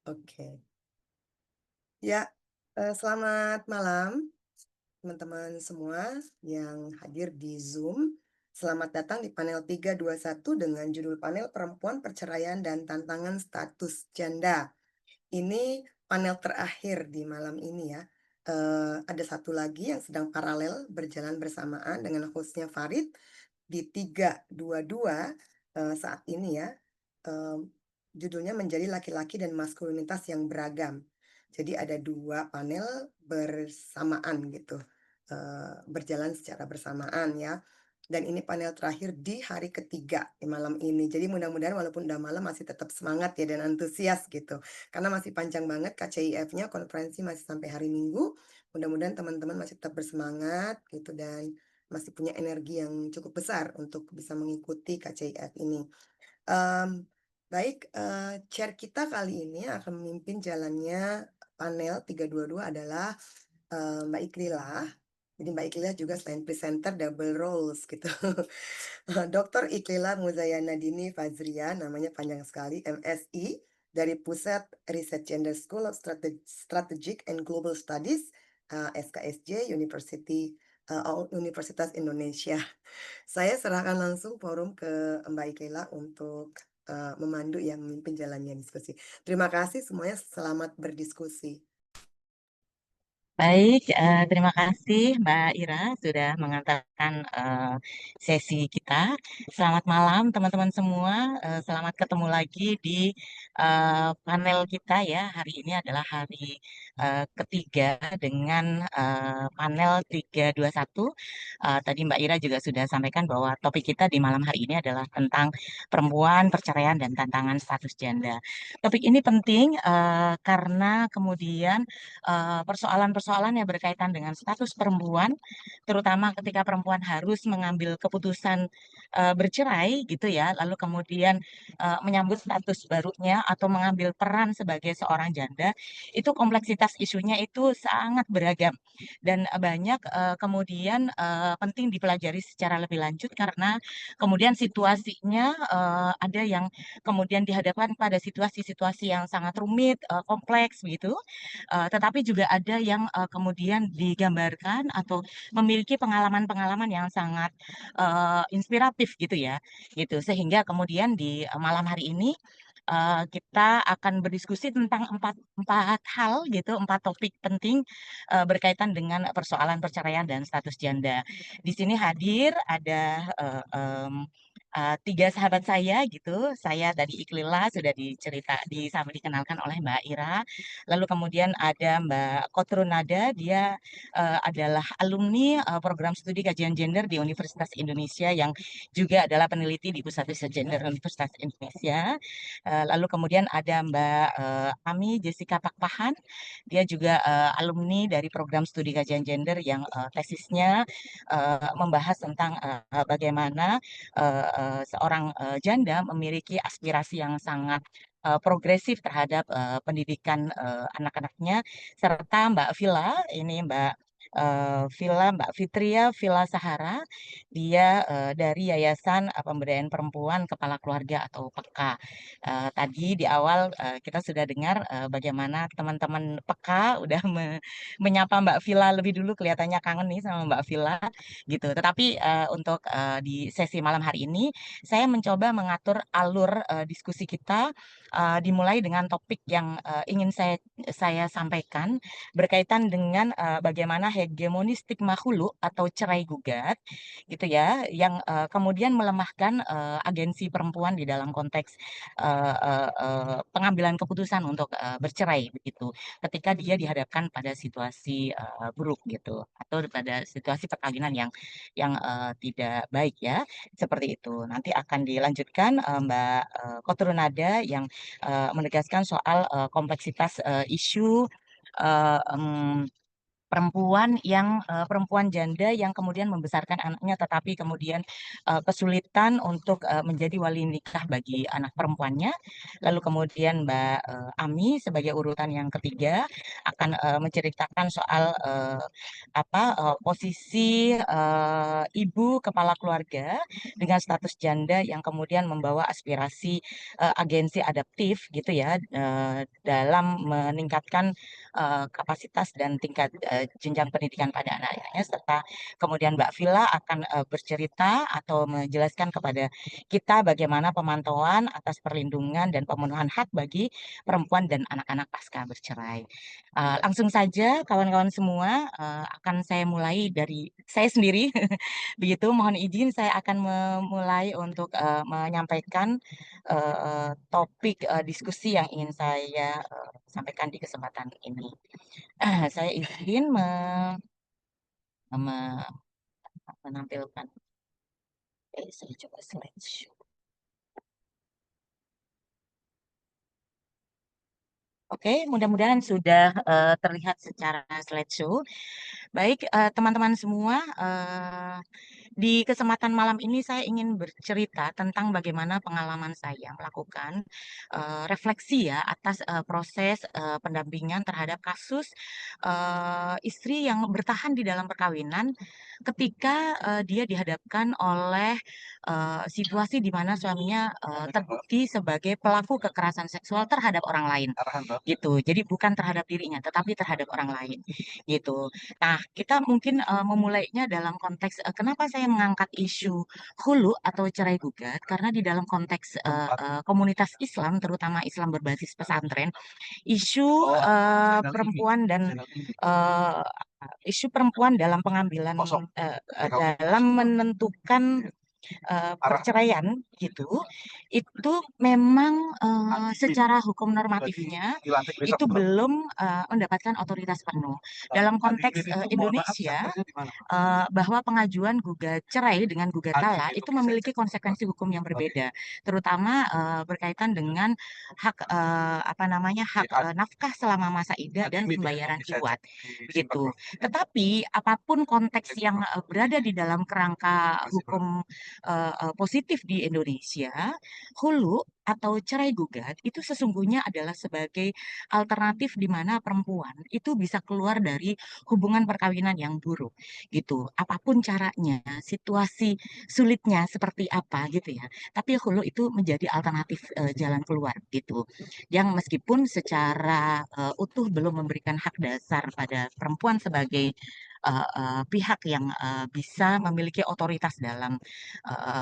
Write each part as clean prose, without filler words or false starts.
Oke. Ya, selamat malam teman-teman semua yang hadir di Zoom. Selamat datang di panel 321 dengan judul panel Perempuan, Perceraian dan Tantangan Status Janda. Ini panel terakhir di malam ini ya. Ada satu lagi yang sedang paralel berjalan bersamaan dengan hostnya Farid di 322 saat ini ya. Mmm, Judulnya menjadi laki-laki dan maskulinitas yang beragam. Jadi ada 2 panel bersamaan gitu, berjalan secara bersamaan ya. Dan ini panel terakhir di hari ketiga di malam ini. Jadi mudah-mudahan walaupun udah malam masih tetap semangat ya dan antusias gitu. Karena masih panjang banget KCIF-nya, konferensi masih sampai hari Minggu. Mudah-mudahan teman-teman masih tetap bersemangat gitu dan masih punya energi yang cukup besar untuk bisa mengikuti KCIF ini. Mmm, Baik, chair kita kali ini akan memimpin jalannya panel 322 adalah, Mbak Ikrilah. Jadi Mbak Ikrilah juga selain presenter double roles gitu. Dr. Iklilah Muzayana Dini Fazria, namanya panjang sekali, MSI, dari Pusat Riset Gender School of Strategic and Global Studies, SKSJ, Universitas Indonesia. Saya serahkan langsung forum ke Mbak Ikela untuk, memandu ya, memimpin jalannya diskusi. Terima kasih semuanya, selamat berdiskusi. Baik, terima kasih Mbak Ira sudah mengantarkan sesi kita. Selamat malam teman-teman semua. Selamat ketemu lagi di panel kita ya. Hari ini adalah hari ketiga dengan panel 321. Tadi Mbak Ira juga sudah sampaikan bahwa topik kita di malam hari ini adalah tentang perempuan, perceraian, dan tantangan status janda. Topik ini penting karena kemudian persoalan-persoalan yang berkaitan dengan status perempuan, terutama ketika perempuan harus mengambil keputusan bercerai gitu ya, lalu kemudian menyambut status barunya atau mengambil peran sebagai seorang janda, itu kompleksitas isunya itu sangat beragam dan banyak kemudian penting dipelajari secara lebih lanjut karena kemudian situasinya ada yang kemudian dihadapkan pada situasi-situasi yang sangat rumit, kompleks begitu. Tetapi juga ada yang kemudian digambarkan atau memiliki pengalaman-pengalaman yang sangat inspiratif gitu ya, gitu. Sehingga kemudian di malam hari ini kita akan berdiskusi tentang empat empat hal gitu, empat topik penting berkaitan dengan persoalan perceraian dan status janda. Di sini hadir ada tiga sahabat saya gitu. Saya dari Iklila sudah dikenalkan oleh Mbak Ira. Lalu kemudian ada Mbak Kotrunada, dia adalah alumni program studi kajian gender di Universitas Indonesia yang juga adalah peneliti di Pusat Riset Gender Universitas Indonesia. Lalu kemudian ada Mbak Ami Jessica Pakpahan, dia juga alumni dari program studi kajian gender yang tesisnya membahas tentang bagaimana seorang janda memiliki aspirasi yang sangat progresif terhadap pendidikan anak-anaknya, serta Mbak Villa, ini Mbak Fitria Villa Sahara, dia dari Yayasan Pemberdayaan Perempuan Kepala Keluarga atau PEKA. Tadi di awal kita sudah dengar bagaimana teman-teman PEKA udah menyapa Mbak Villa lebih dulu, kelihatannya kangen nih sama Mbak Villa gitu. Tetapi untuk di sesi malam hari ini saya mencoba mengatur alur diskusi kita dimulai dengan topik yang ingin saya sampaikan berkaitan dengan bagaimana hegemoni stigma hulu atau cerai gugat gitu ya yang kemudian melemahkan agensi perempuan di dalam konteks pengambilan keputusan untuk bercerai begitu ketika dia dihadapkan pada situasi buruk gitu atau pada situasi perkawinan yang tidak baik ya seperti itu. Nanti akan dilanjutkan Mbak Kotrunada yang menegaskan soal kompleksitas isu eh, em, perempuan janda yang kemudian membesarkan anaknya tetapi kemudian kesulitan untuk menjadi wali nikah bagi anak perempuannya. Lalu kemudian Mbak Ami sebagai urutan yang ketiga akan menceritakan soal posisi ibu kepala keluarga dengan status janda yang kemudian membawa aspirasi agensi adaptif gitu ya, dalam meningkatkan kapasitas dan tingkat jenjang pendidikan pada anak-anaknya, serta kemudian Mbak Villa akan bercerita atau menjelaskan kepada kita bagaimana pemantauan atas perlindungan dan pemenuhan hak bagi perempuan dan anak-anak pasca bercerai. Langsung saja kawan-kawan semua, akan saya mulai dari saya sendiri. Begitu, mohon izin saya akan memulai untuk menyampaikan topik diskusi yang ingin saya sampaikan di kesempatan ini. Saya izin me- menampilkan. Saya coba slideshow. Oke, mudah-mudahan sudah terlihat secara slideshow. Baik, teman-teman semua, di kesempatan malam ini saya ingin bercerita tentang bagaimana pengalaman saya melakukan refleksi ya atas proses pendampingan terhadap kasus istri yang bertahan di dalam perkawinan ketika dia dihadapkan oleh situasi di mana suaminya terbukti sebagai pelaku kekerasan seksual terhadap orang lain gitu. Jadi bukan terhadap dirinya tetapi terhadap orang lain gitu. Nah, kita mungkin memulainya dalam konteks kenapa saya mengangkat isu hulu atau cerai gugat, karena di dalam konteks komunitas Islam, terutama Islam berbasis pesantren, isu perempuan dan eh, isu perempuan dalam pengambilan dalam menentukan perceraian gitu, itu memang secara hukum normatifnya itu belum mendapatkan otoritas penuh. Dalam konteks Indonesia, bahwa pengajuan gugat cerai dengan gugat talak itu memiliki konsekuensi hukum yang berbeda, terutama berkaitan dengan hak nafkah selama masa iddah dan pembayaran iwat gitu. Tetapi apapun konteks yang berada di dalam kerangka hukum positif di Indonesia, hulu atau cerai gugat itu sesungguhnya adalah sebagai alternatif di mana perempuan itu bisa keluar dari hubungan perkawinan yang buruk gitu. Apapun caranya, situasi sulitnya seperti apa gitu ya. Tapi hulu itu menjadi alternatif jalan keluar gitu. Yang meskipun secara utuh belum memberikan hak dasar pada perempuan sebagai pihak yang bisa memiliki otoritas dalam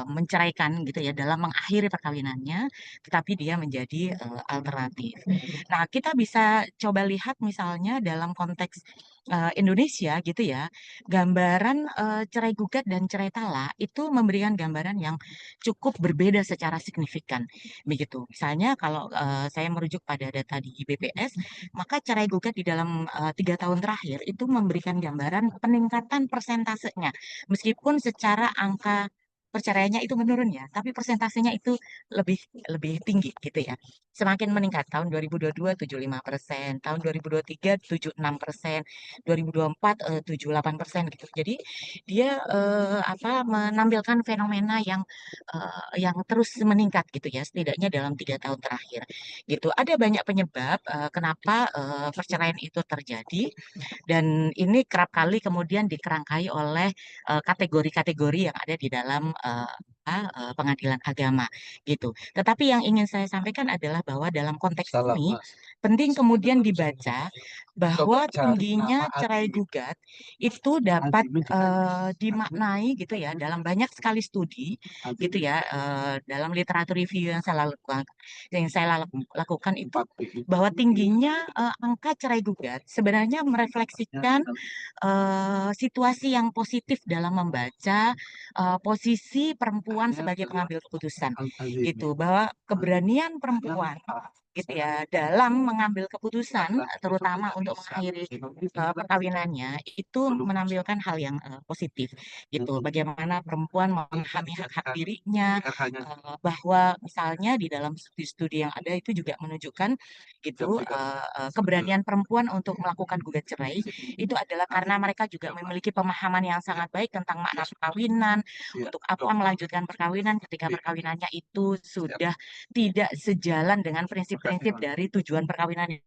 menceraikan gitu ya, dalam mengakhiri perkawinannya, tetapi dia menjadi alternatif. Nah, kita bisa coba lihat misalnya dalam konteks Indonesia gitu ya, gambaran cerai gugat dan cerai talak itu memberikan gambaran yang cukup berbeda secara signifikan. Begitu. Misalnya kalau saya merujuk pada data di BPS, maka cerai gugat di dalam 3 tahun terakhir itu memberikan gambaran peningkatan persentasenya. Meskipun secara angka perceraiannya itu menurun ya, tapi persentasenya itu lebih lebih tinggi gitu ya. Semakin meningkat tahun 2022 75%, tahun 2023 76%, 2024 78% gitu. Jadi dia menampilkan fenomena yang terus meningkat gitu ya, setidaknya dalam 3 tahun terakhir gitu. Ada banyak penyebab kenapa perceraian itu terjadi, dan ini kerap kali kemudian dikerangkai oleh kategori-kategori yang ada di dalam pengadilan agama gitu. Tetapi yang ingin saya sampaikan adalah bahwa dalam konteks ini penting kemudian dibaca bahwa tingginya cerai gugat itu dapat dimaknai gitu ya dalam banyak sekali studi gitu ya, dalam literatur review yang saya lakukan itu bahwa tingginya angka cerai gugat sebenarnya merefleksikan situasi yang positif dalam membaca posisi perempuan sebagai pengambil keputusan gitu, bahwa keberanian perempuan gitu ya dalam mengambil keputusan terutama untuk mengakhiri perkawinannya itu menampilkan hal yang positif gitu. Bagaimana perempuan memahami hak-hak dirinya, bahwa misalnya di dalam studi-studi yang ada itu juga menunjukkan gitu keberanian perempuan untuk melakukan gugat cerai itu adalah karena mereka juga memiliki pemahaman yang sangat baik tentang makna perkawinan, untuk apa melanjutkan perkawinan ketika perkawinannya itu sudah tidak sejalan dengan prinsip-prinsip dari tujuan perkawinan.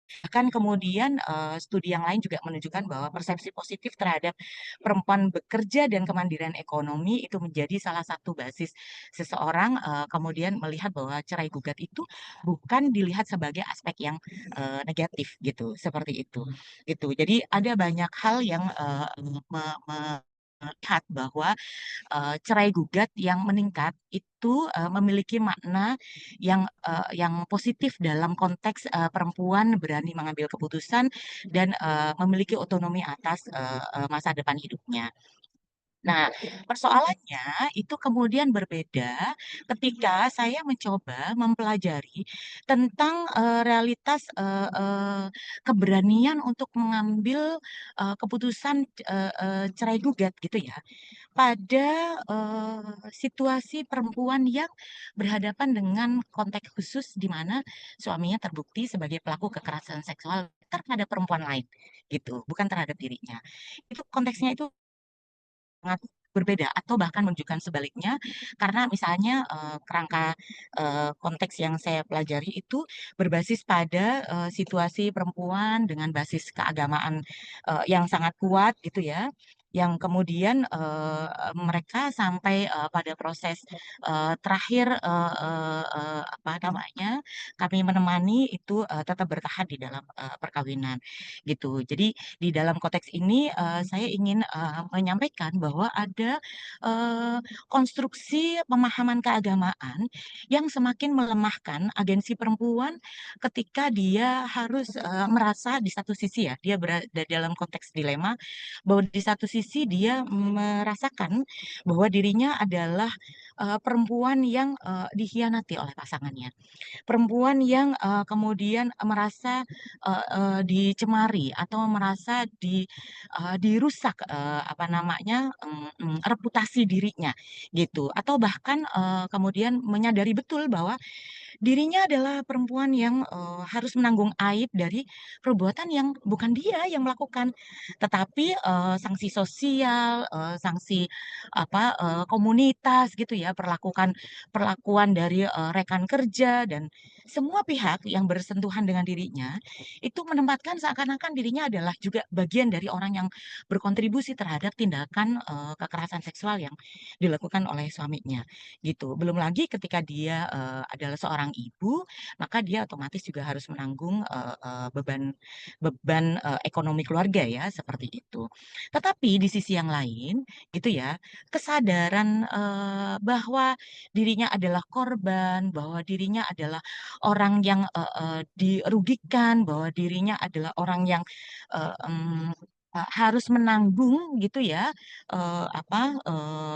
Bahkan kemudian studi yang lain juga menunjukkan bahwa persepsi positif terhadap perempuan bekerja dan kemandirian ekonomi itu menjadi salah satu basis seseorang kemudian melihat bahwa cerai gugat itu bukan dilihat sebagai aspek yang negatif gitu, seperti itu. Gitu. Jadi ada banyak hal yang melihat bahwa cerai gugat yang meningkat itu memiliki makna yang positif dalam konteks perempuan berani mengambil keputusan dan memiliki otonomi atas masa depan hidupnya. Nah, persoalannya itu kemudian berbeda ketika saya mencoba mempelajari tentang realitas keberanian untuk mengambil keputusan cerai gugat gitu ya pada situasi perempuan yang berhadapan dengan konteks khusus di mana suaminya terbukti sebagai pelaku kekerasan seksual terhadap perempuan lain gitu, bukan terhadap dirinya. Itu konteksnya itu sangat berbeda atau bahkan menunjukkan sebaliknya karena misalnya kerangka konteks yang saya pelajari itu berbasis pada situasi perempuan dengan basis keagamaan yang sangat kuat gitu ya yang kemudian mereka sampai pada proses terakhir apa namanya kami menemani itu tetap bertahan di dalam perkawinan gitu. Jadi di dalam konteks ini saya ingin menyampaikan bahwa ada konstruksi pemahaman keagamaan yang semakin melemahkan agensi perempuan ketika dia harus merasa di satu sisi ya, dia berada dalam konteks dilema bahwa di satu sisi dia merasakan bahwa dirinya adalah perempuan yang dikhianati oleh pasangannya. Perempuan yang kemudian merasa dicemari atau merasa dirusak apa namanya reputasi dirinya gitu atau bahkan kemudian menyadari betul bahwa dirinya adalah perempuan yang harus menanggung aib dari perbuatan yang bukan dia yang melakukan, tetapi sanksi sosial, sanksi apa komunitas gitu ya, perlakuan dari rekan kerja dan semua pihak yang bersentuhan dengan dirinya itu menempatkan seakan-akan dirinya adalah juga bagian dari orang yang berkontribusi terhadap tindakan kekerasan seksual yang dilakukan oleh suaminya gitu. Belum lagi ketika dia adalah seorang ibu, maka dia otomatis juga harus menanggung beban beban ekonomi keluarga ya seperti itu. Tetapi di sisi yang lain gitu ya, kesadaran bahwa dirinya adalah korban, bahwa dirinya adalah orang yang dirugikan, bahwa dirinya adalah orang yang harus menanggung gitu ya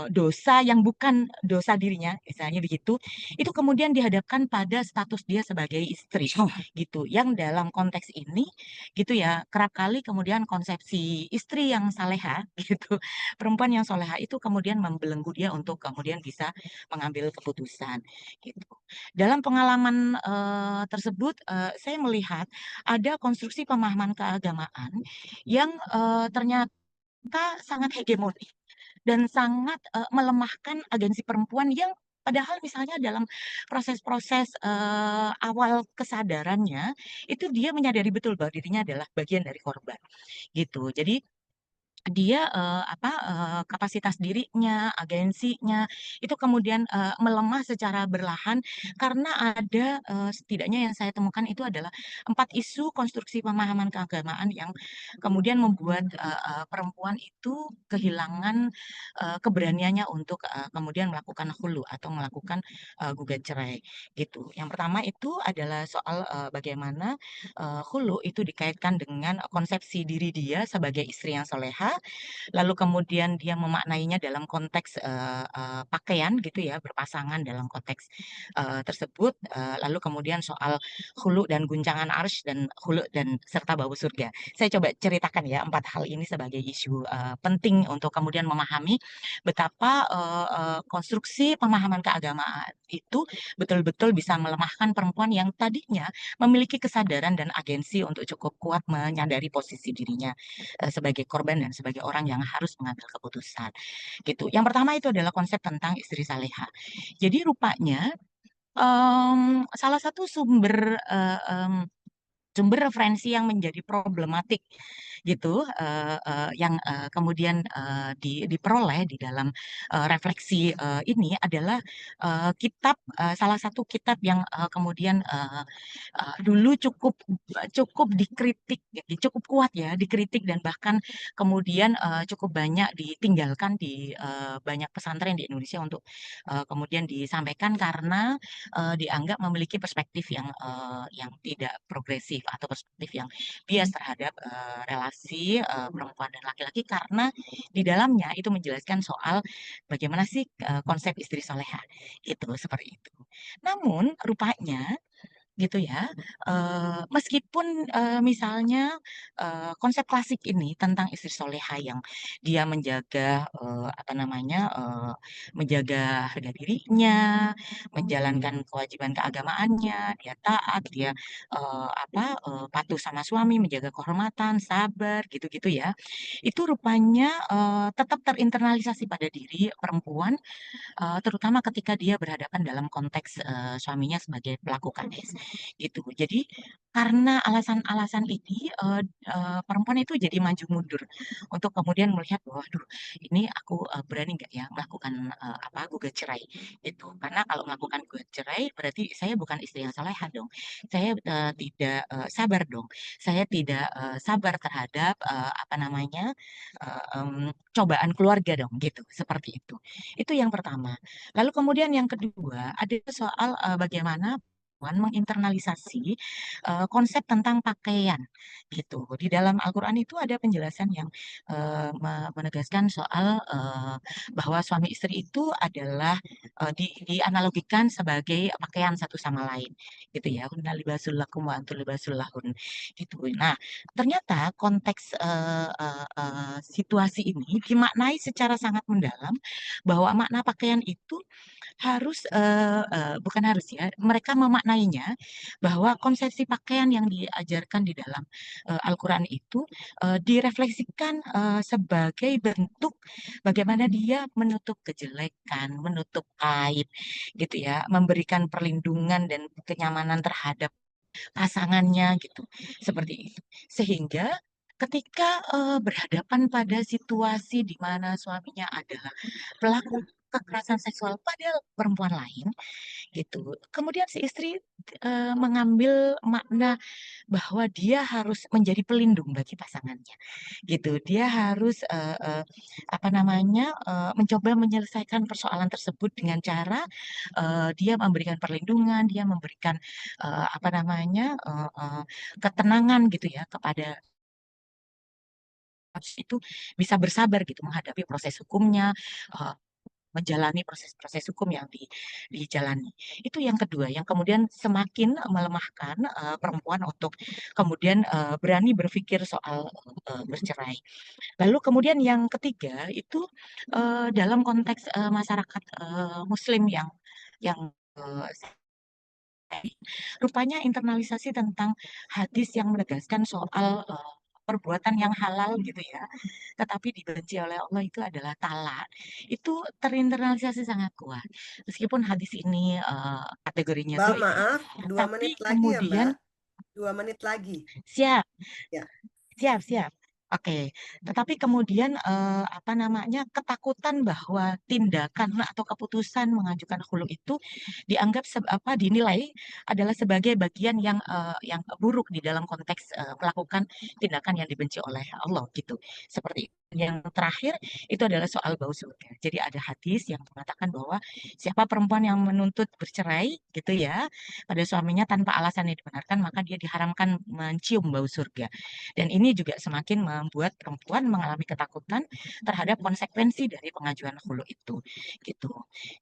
dosa yang bukan dosa dirinya, misalnya begitu, itu kemudian dihadapkan pada status dia sebagai istri gitu. Yang dalam konteks ini gitu ya, kerap kali kemudian konsepsi istri yang saleha gitu, perempuan yang soleha itu kemudian membelenggu dia untuk kemudian bisa mengambil keputusan gitu. Dalam pengalaman tersebut saya melihat ada konstruksi pemahaman keagamaan yang ternyata sangat hegemoni dan sangat melemahkan agensi perempuan yang padahal misalnya dalam proses-proses awal kesadarannya itu dia menyadari betul bahwa dirinya adalah bagian dari korban gitu. Jadi dia, kapasitas dirinya, agensinya, itu kemudian, melemah secara berlahan karena ada, setidaknya yang saya temukan itu adalah 4 isu konstruksi pemahaman keagamaan yang kemudian membuat, perempuan itu kehilangan, keberaniannya untuk, kemudian melakukan khulu atau melakukan, gugat cerai, gitu. Yang pertama itu adalah soal, bagaimana, khulu itu dikaitkan dengan konsepsi diri dia sebagai istri yang soleha lalu kemudian dia memaknainya dalam konteks pakaian gitu ya, berpasangan dalam konteks tersebut, lalu kemudian soal hulu dan guncangan arsy dan hulu dan serta bau surga. Saya coba ceritakan ya empat hal ini sebagai isu penting untuk kemudian memahami betapa konstruksi pemahaman keagamaan itu betul-betul bisa melemahkan perempuan yang tadinya memiliki kesadaran dan agensi untuk cukup kuat menyadari posisi dirinya sebagai korban dan sebagai orang yang harus mengambil keputusan gitu. Yang pertama itu adalah konsep tentang istri saleha. Jadi rupanya salah satu sumber referensi yang menjadi problematik gitu yang kemudian diperoleh di dalam refleksi ini adalah kitab salah satu kitab yang kemudian dulu cukup cukup dikritik cukup kuat ya dikritik dan bahkan kemudian cukup banyak ditinggalkan di banyak pesantren di Indonesia untuk kemudian disampaikan karena dianggap memiliki perspektif yang tidak progresif atau perspektif yang bias terhadap relasi perempuan dan laki-laki karena di dalamnya itu menjelaskan soal bagaimana sih konsep istri soleha itu seperti itu. Namun rupanya gitu ya. Meskipun misalnya konsep klasik ini tentang istri soleha yang dia menjaga apa namanya menjaga harga dirinya, menjalankan kewajiban keagamaannya, dia taat, dia patuh sama suami, menjaga kehormatan, sabar, gitu-gitu ya. Itu rupanya tetap terinternalisasi pada diri perempuan terutama ketika dia berhadapan dalam konteks suaminya sebagai pelaku kades gitu. Jadi karena alasan-alasan ini perempuan itu jadi maju mundur untuk kemudian melihat bahwa, aduh ini aku berani nggak ya melakukan gugat cerai itu. Karena kalau melakukan gugat cerai berarti saya bukan istri yang salehah dong. Saya tidak sabar dong. Saya tidak sabar terhadap apa namanya cobaan keluarga dong gitu. Seperti itu. Itu yang pertama. Lalu kemudian yang kedua ada soal bagaimana perempuan menginternalisasi konsep tentang pakaian gitu. Di dalam Al-Qur'an itu ada penjelasan yang menegaskan soal bahwa suami istri itu adalah dianalogikan sebagai pakaian satu sama lain gitu ya. Hunna libasul lakum wa antum libasul lahun gitu. Nah, ternyata konteks situasi ini dimaknai secara sangat mendalam bahwa makna pakaian itu harus bukan harus ya, mereka memaknainya bahwa konsepsi pakaian yang diajarkan di dalam Al-Qur'an itu direfleksikan sebagai bentuk bagaimana dia menutup kejelekan, menutup aib gitu ya, memberikan perlindungan dan kenyamanan terhadap pasangannya gitu, seperti itu. Sehingga ketika berhadapan pada situasi di mana suaminya adalah pelaku kekerasan seksual pada perempuan lain gitu. Kemudian si istri mengambil makna bahwa dia harus menjadi pelindung bagi pasangannya gitu. Dia harus apa namanya mencoba menyelesaikan persoalan tersebut dengan cara dia memberikan perlindungan, dia memberikan apa namanya ketenangan gitu ya kepada itu bisa bersabar gitu menghadapi proses hukumnya, eh, menjalani proses-proses hukum yang dijalani. Itu yang kedua, yang kemudian semakin melemahkan perempuan untuk kemudian berani berpikir soal bercerai. Lalu kemudian yang ketiga itu dalam konteks masyarakat Muslim yang eh, rupanya internalisasi tentang hadis yang menegaskan soal perbuatan yang halal gitu ya, tetapi dibenci oleh Allah itu adalah talak. Itu terinternalisasi sangat kuat. Meskipun hadis ini kategorinya Mbak, dhaif ya, maaf, 2 menit tapi lagi ya, Mbak. kemudian 2 menit lagi. siap. Ya, Siap, siap. Oke, tetapi kemudian apa namanya ketakutan bahwa tindakan atau keputusan mengajukan hulu itu dianggap dinilai adalah sebagai bagian yang buruk di dalam konteks melakukan tindakan yang dibenci oleh Allah gitu. Seperti itu. yang terakhir itu adalah soal bau surga. Jadi ada hadis yang mengatakan bahwa siapa perempuan yang menuntut bercerai gitu ya pada suaminya tanpa alasan yang dibenarkan, maka dia diharamkan mencium bau surga. Dan ini juga semakin membuat perempuan mengalami ketakutan terhadap konsekuensi dari pengajuan khulu itu gitu.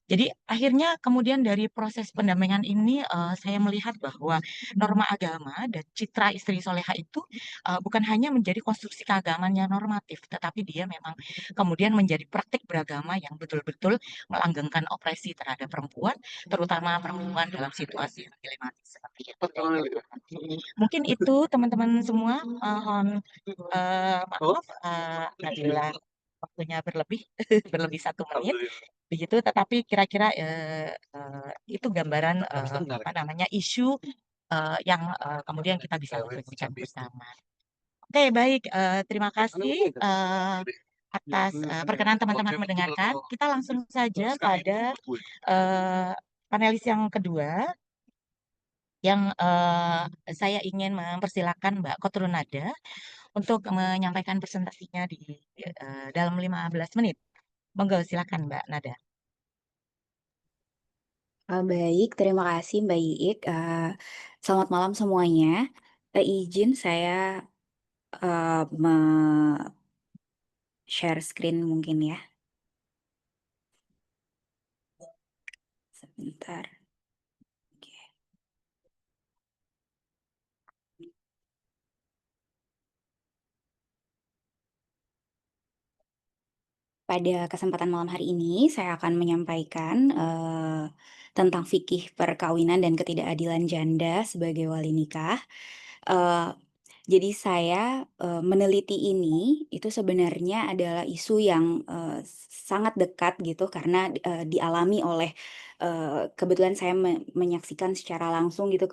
Jadi akhirnya kemudian dari proses pendampingan ini saya melihat bahwa norma agama dan citra istri soleha itu bukan hanya menjadi konstruksi keagamaan yang normatif, tetapi dia memang kemudian menjadi praktik beragama yang betul-betul melanggengkan opresi terhadap perempuan, terutama perempuan dalam situasi yang dilematis seperti itu. Mungkin itu teman-teman semua, mohon maaf Nabila waktunya berlebih berlebih 1 menit begitu, tetapi kira-kira itu gambaran apa namanya isu yang kemudian kita bisa refleksikan bersama. Oke, baik. Terima kasih atas perkenan teman-teman mendengarkan. Kita langsung saja pada eh, panelis yang kedua, yang saya ingin mempersilahkan Mbak Kotrunada untuk menyampaikan presentasinya di dalam 15 menit. Monggo, silakan Mbak Nada. Baik, terima kasih Mbak Iik. Selamat malam semuanya. Izin saya share screen mungkin ya. Sebentar. Oke. Pada kesempatan malam hari ini, saya akan menyampaikan tentang fikih perkawinan dan ketidakadilan janda sebagai wali nikah. Eh, jadi saya meneliti ini itu sebenarnya adalah isu yang sangat dekat gitu karena dialami oleh kebetulan saya menyaksikan secara langsung gitu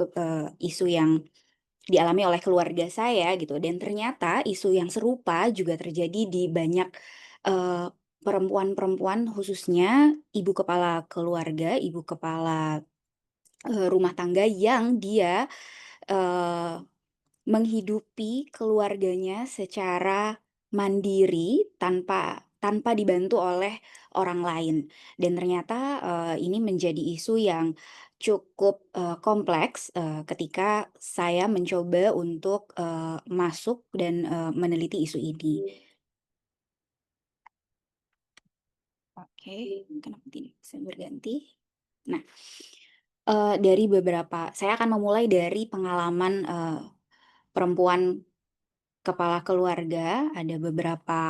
isu yang dialami oleh keluarga saya gitu dan ternyata isu yang serupa juga terjadi di banyak perempuan-perempuan khususnya ibu kepala keluarga, ibu kepala rumah tangga yang dia eh, menghidupi keluarganya secara mandiri tanpa tanpa dibantu oleh orang lain. Dan ternyata ini menjadi isu yang cukup kompleks ketika saya mencoba untuk masuk dan meneliti isu ini. Oke, kenapa tidak bisa berganti? Nah, dari beberapa, saya akan memulai dari pengalaman perempuan kepala keluarga, ada beberapa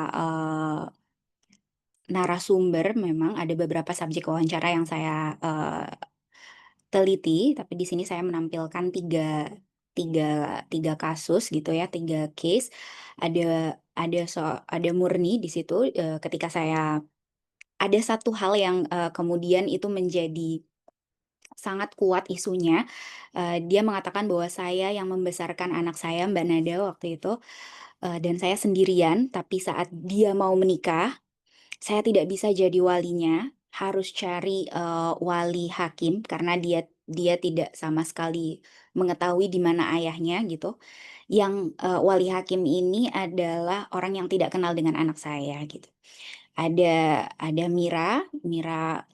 narasumber, memang ada beberapa subjek wawancara yang saya teliti, tapi di sini saya menampilkan tiga, tiga kasus gitu ya, tiga case. Ada murni di situ ketika saya ada satu hal yang kemudian itu menjadi sangat kuat isunya. Dia mengatakan bahwa saya yang membesarkan anak saya, Mbak Nada, waktu itu, dan saya sendirian, tapi saat dia mau menikah, saya tidak bisa jadi walinya, harus cari wali hakim karena dia tidak sama sekali mengetahui di mana ayahnya gitu. Yang wali hakim ini adalah orang yang tidak kenal dengan anak saya gitu. Ada Mira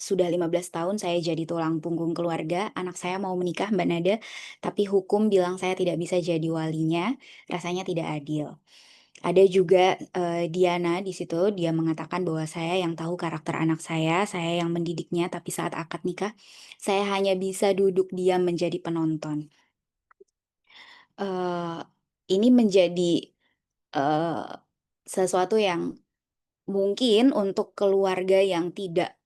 sudah 15 tahun saya jadi tulang punggung keluarga, anak saya mau menikah Mbak Nada, tapi hukum bilang saya tidak bisa jadi walinya, rasanya tidak adil. Ada juga Diana di situ, dia mengatakan bahwa saya yang tahu karakter anak saya yang mendidiknya, tapi saat akad nikah, saya hanya bisa duduk diam menjadi penonton. Eh, ini menjadi eh, sesuatu yang mungkin untuk keluarga yang tidak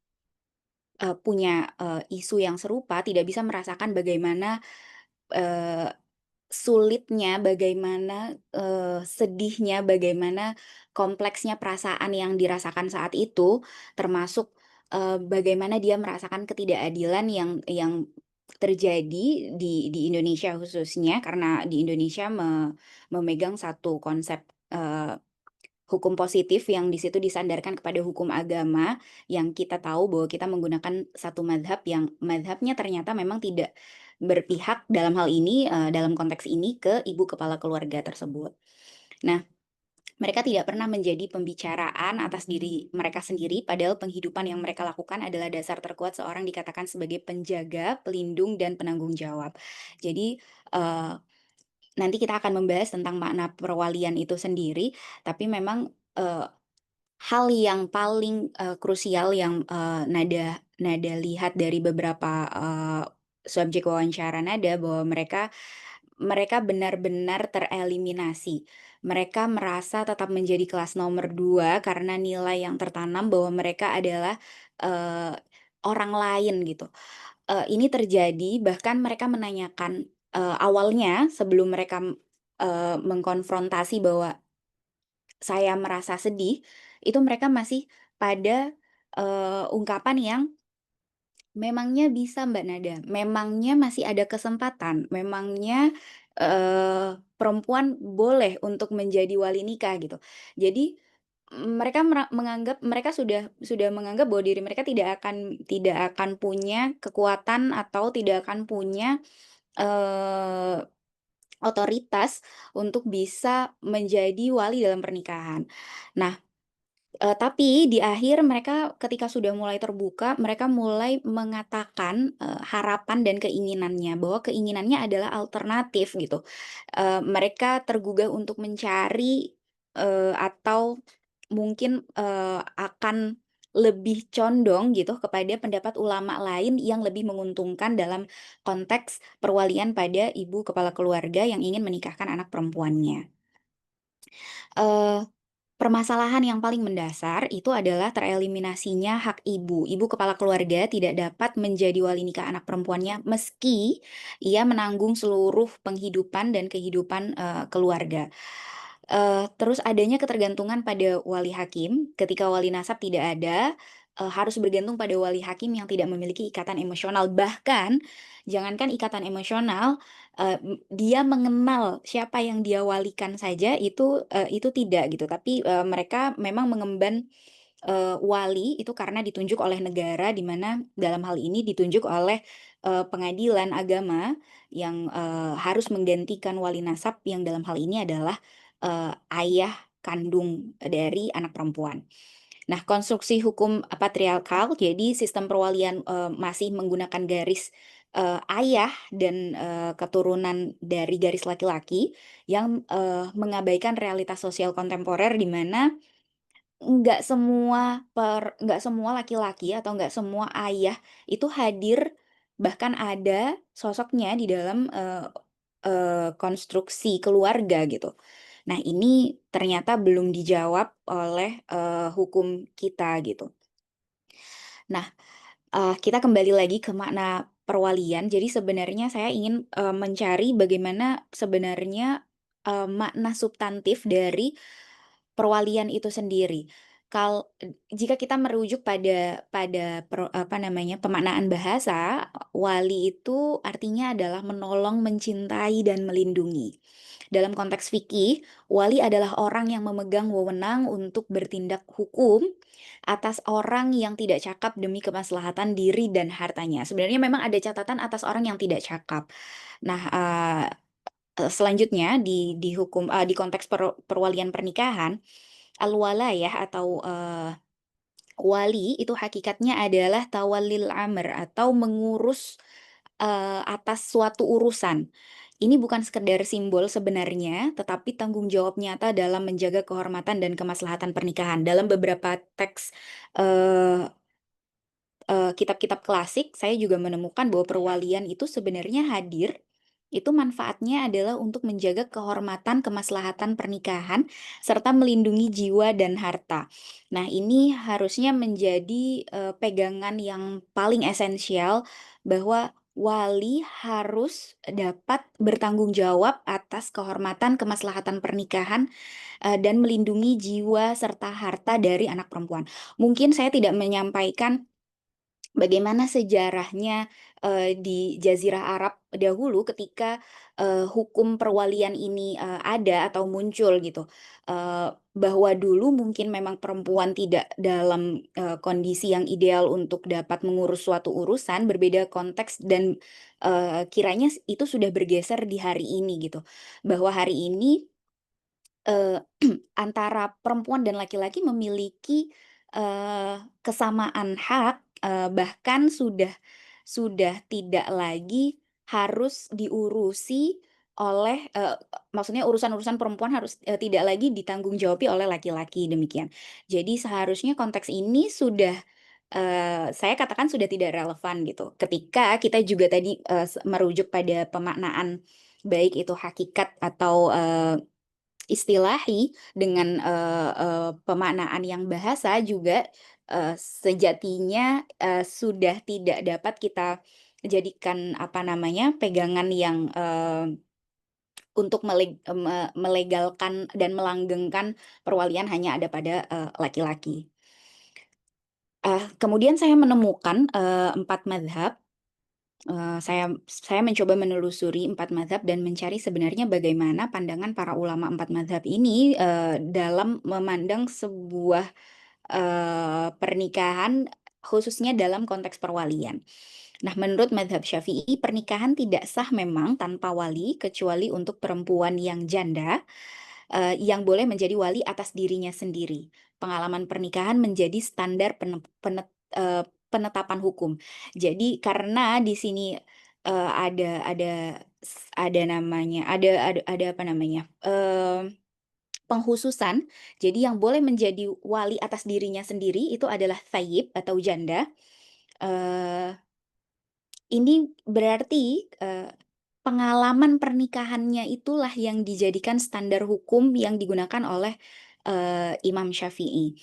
punya isu yang serupa, tidak bisa merasakan bagaimana eh, sulitnya, bagaimana sedihnya, bagaimana kompleksnya perasaan yang dirasakan saat itu, termasuk bagaimana dia merasakan ketidakadilan yang terjadi di Indonesia khususnya, karena di Indonesia memegang satu konsep hukum positif yang di situ disandarkan kepada hukum agama yang kita tahu bahwa kita menggunakan satu madhab yang madhabnya ternyata memang tidak berpihak dalam hal ini dalam konteks ini ke ibu kepala keluarga tersebut. Nah, Mereka tidak pernah menjadi pembicaraan atas diri mereka sendiri, padahal penghidupan yang mereka lakukan adalah dasar terkuat seorang dikatakan sebagai penjaga, pelindung, dan penanggung jawab. Jadi, eee, nanti kita akan membahas tentang makna perwalian itu sendiri, tapi memang, hal yang paling, krusial yang, Nada Nada lihat dari beberapa, subjek wawancara Nada, bahwa mereka benar-benar tereliminasi. Mereka merasa tetap menjadi kelas nomor 2 karena nilai yang tertanam bahwa mereka adalah, eee, orang lain gitu. Ini terjadi bahkan mereka menanyakan, awalnya sebelum mereka, mengkonfrontasi bahwa saya merasa sedih, itu mereka masih pada, ungkapan yang memangnya bisa Mbak Nada, memangnya masih ada kesempatan, memangnya, perempuan boleh untuk menjadi wali nikah gitu. Jadi, mereka menganggap mereka sudah menganggap bahwa diri mereka tidak akan punya kekuatan atau tidak akan punya, eee, otoritas untuk bisa menjadi wali dalam pernikahan. Nah, tapi di akhir mereka ketika sudah mulai terbuka, mereka mulai mengatakan, harapan dan keinginannya, bahwa keinginannya adalah alternatif gitu. Mereka tergugah untuk mencari, atau mungkin, akan lebih condong gitu kepada pendapat ulama lain yang lebih menguntungkan dalam konteks perwalian pada ibu kepala keluarga yang ingin menikahkan anak perempuannya. Eee Permasalahan yang paling mendasar itu adalah tereliminasinya hak ibu. Ibu kepala keluarga tidak dapat menjadi wali nikah anak perempuannya meski ia menanggung seluruh penghidupan dan kehidupan, keluarga. Terus adanya ketergantungan pada wali hakim, ketika wali nasab tidak ada, harus bergantung pada wali hakim yang tidak memiliki ikatan emosional. Bahkan, jangankan ikatan emosional, dia mengenal siapa yang dia walikan saja itu tidak gitu, tapi, mereka memang mengemban, wali itu karena ditunjuk oleh negara, di mana dalam hal ini ditunjuk oleh, pengadilan agama yang, harus menggantikan wali nasab yang dalam hal ini adalah, ayah kandung dari anak perempuan. Nah, konstruksi hukum patriarkal, jadi sistem perwalian, masih menggunakan garis, ayah dan, keturunan dari garis laki-laki yang, mengabaikan realitas sosial kontemporer di mana nggak semua laki-laki atau nggak semua ayah itu hadir, bahkan ada sosoknya di dalam, konstruksi keluarga gitu. Nah, ini ternyata belum dijawab oleh, hukum kita gitu. Nah, kita kembali lagi ke makna perwalian. Jadi sebenarnya saya ingin, mencari bagaimana sebenarnya, makna substantif dari perwalian itu sendiri. Jika kita merujuk pada apa namanya, pemaknaan bahasa, wali itu artinya adalah menolong, mencintai, dan melindungi. Dalam konteks fikih, wali adalah orang yang memegang wewenang untuk bertindak hukum atas orang yang tidak cakap demi kemaslahatan diri dan hartanya. Sebenarnya memang ada catatan atas orang yang tidak cakap. Nah, selanjutnya di konteks perwalian pernikahan, al-walayah atau, wali itu hakikatnya adalah tawallil amr atau mengurus, atas suatu urusan. Ini bukan sekedar simbol sebenarnya, tetapi tanggung jawab nyata dalam menjaga kehormatan dan kemaslahatan pernikahan. Dalam beberapa teks, eee kitab-kitab klasik, saya juga menemukan bahwa perwalian itu sebenarnya hadir, itu manfaatnya adalah untuk menjaga kehormatan, kemaslahatan pernikahan, serta melindungi jiwa dan harta. Nah, ini harusnya menjadi, pegangan yang paling esensial bahwa wali harus dapat bertanggung jawab atas kehormatan, kemaslahatan pernikahan, dan melindungi jiwa serta harta dari anak perempuan. Mungkin saya tidak menyampaikan bagaimana sejarahnya, di Jazirah Arab dahulu ketika, hukum perwalian ini, ada atau muncul gitu. Bahwa dulu mungkin memang perempuan tidak dalam, kondisi yang ideal untuk dapat mengurus suatu urusan, berbeda konteks dan, kiranya itu sudah bergeser di hari ini gitu. Bahwa hari ini eee, antara perempuan dan laki-laki memiliki, kesamaan hak, bahkan sudah tidak lagi harus diurusi oleh, maksudnya urusan-urusan perempuan harus, tidak lagi ditanggung jawabi oleh laki-laki, demikian. Jadi seharusnya konteks ini sudah, saya katakan sudah tidak relevan gitu, ketika kita juga tadi, merujuk pada pemaknaan baik itu hakikat atau, istilahi dengan, pemaknaan yang bahasa juga, sejatinya, sudah tidak dapat kita jadikan, apa namanya, pegangan yang, untuk melegalkan dan melanggengkan perwalian hanya ada pada, laki-laki. Kemudian saya menemukan, 4 mazhab. Saya mencoba menelusuri 4 mazhab dan mencari sebenarnya bagaimana pandangan para ulama 4 mazhab ini, dalam memandang sebuah, pernikahan khususnya dalam konteks perwalian. Nah, menurut mazhab Syafi'i, pernikahan tidak sah memang tanpa wali kecuali untuk perempuan yang janda, yang boleh menjadi wali atas dirinya sendiri. Pengalaman pernikahan menjadi standar penetapan hukum. Jadi karena di sini, ada namanya ada apa namanya, pengkhususan, jadi yang boleh menjadi wali atas dirinya sendiri itu adalah thayyib atau janda. eee ini berarti, pengalaman pernikahannya itulah yang dijadikan standar hukum yang digunakan oleh, Imam Syafi'i.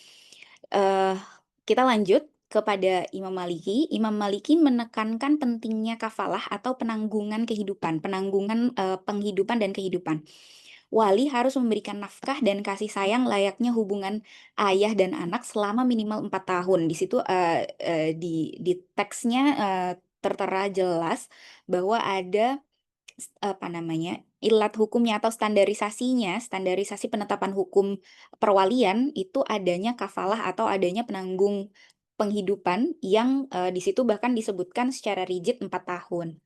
Eee, kita lanjut kepada Imam Maliki. Imam Maliki menekankan pentingnya kafalah atau penanggungan, penghidupan dan kehidupan. Wali harus memberikan nafkah dan kasih sayang layaknya hubungan ayah dan anak selama minimal 4 tahun. Di situ, di teksnya, tertera jelas bahwa ada apa namanya, ilat hukumnya atau standarisasi penetapan hukum perwalian itu adanya kafalah atau adanya penanggung penghidupan yang, di situ bahkan disebutkan secara rigid 4 tahun.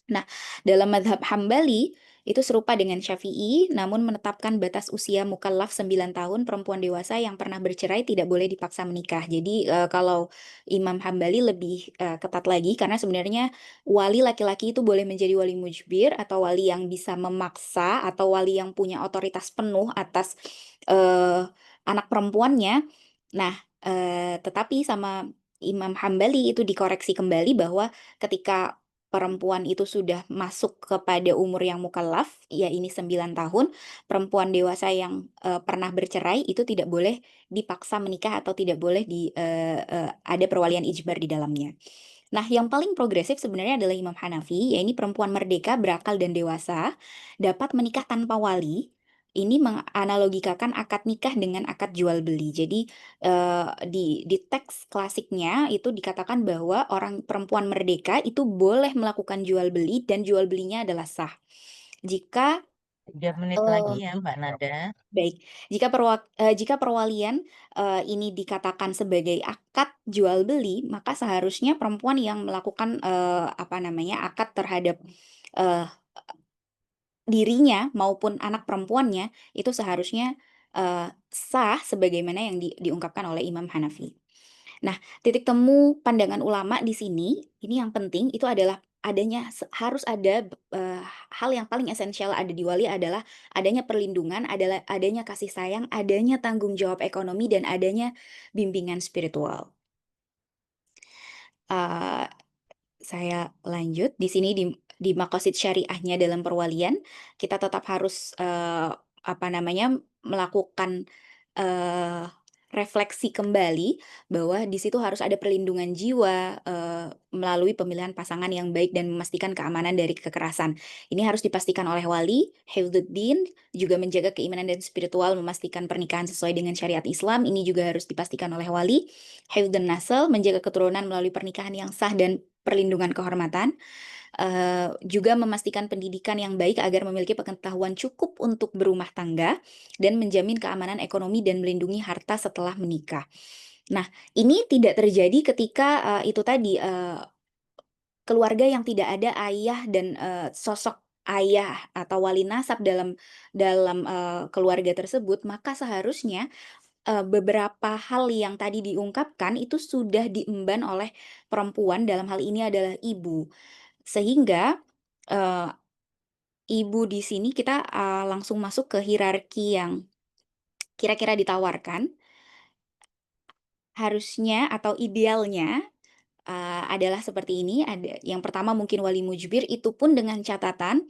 Nah, dalam mazhab Hambali, itu serupa dengan Syafi'i, namun menetapkan batas usia mukallaf 9 tahun, perempuan dewasa yang pernah bercerai tidak boleh dipaksa menikah. Jadi, kalau Imam Hambali lebih, ketat lagi karena sebenarnya wali laki-laki itu boleh menjadi wali mujbir atau wali yang bisa memaksa atau wali yang punya otoritas penuh atas, anak perempuannya. Nah, tetapi sama Imam Hambali itu dikoreksi kembali bahwa ketika perempuan itu sudah masuk kepada umur yang mukallaf, ya ini 9 tahun, perempuan dewasa yang, pernah bercerai itu tidak boleh dipaksa menikah atau tidak boleh ada perwalian ijbar di dalamnya. Nah, yang paling progresif sebenarnya adalah Imam Hanafi, yaitu perempuan merdeka, berakal dan dewasa dapat menikah tanpa wali. Ini menganalogikakan akad nikah dengan akad jual beli. Jadi, di teks klasiknya itu dikatakan bahwa orang perempuan merdeka itu boleh melakukan jual beli dan jual belinya adalah sah. Jika, 3 menit lagi eee ya, Mbak Nada. baik, jika perwalian, ini dikatakan sebagai akad jual beli, maka seharusnya perempuan yang melakukan, apa namanya, akad terhadap, eee, dirinya maupun anak perempuannya itu seharusnya, sah sebagaimana yang diungkapkan oleh Imam Hanafi. Nah, titik temu pandangan ulama di sini, ini yang penting itu adalah harus ada, hal yang paling esensial ada di wali adalah adanya perlindungan, adalah adanya kasih sayang, adanya tanggung jawab ekonomi, dan adanya bimbingan spiritual. Eee, saya lanjut, di sini di maqasid syariahnya dalam perwalian, kita tetap harus, apa namanya, melakukan, eee, refleksi kembali bahwa di situ harus ada perlindungan jiwa, melalui pemilihan pasangan yang baik dan memastikan keamanan dari kekerasan. Ini harus dipastikan oleh wali, hifdzuddin, juga menjaga keimanan dan spiritual, memastikan pernikahan sesuai dengan syariat Islam, ini juga harus dipastikan oleh wali. Hifdzun nasl, menjaga keturunan melalui pernikahan yang sah dan perlindungan kehormatan, juga memastikan pendidikan yang baik agar memiliki pengetahuan cukup untuk berumah tangga, dan menjamin keamanan ekonomi dan melindungi harta setelah menikah. Nah, ini tidak terjadi ketika, itu tadi, keluarga yang tidak ada ayah dan, sosok ayah atau wali nasab dalam keluarga tersebut, maka seharusnya beberapa hal yang tadi diungkapkan itu sudah diemban oleh perempuan, dalam hal ini adalah ibu. Sehingga, eee, ibu di sini kita, langsung masuk ke hierarki yang kira-kira ditawarkan, harusnya atau idealnya, adalah seperti ini, ada yang pertama mungkin wali mujbir, itu pun dengan catatan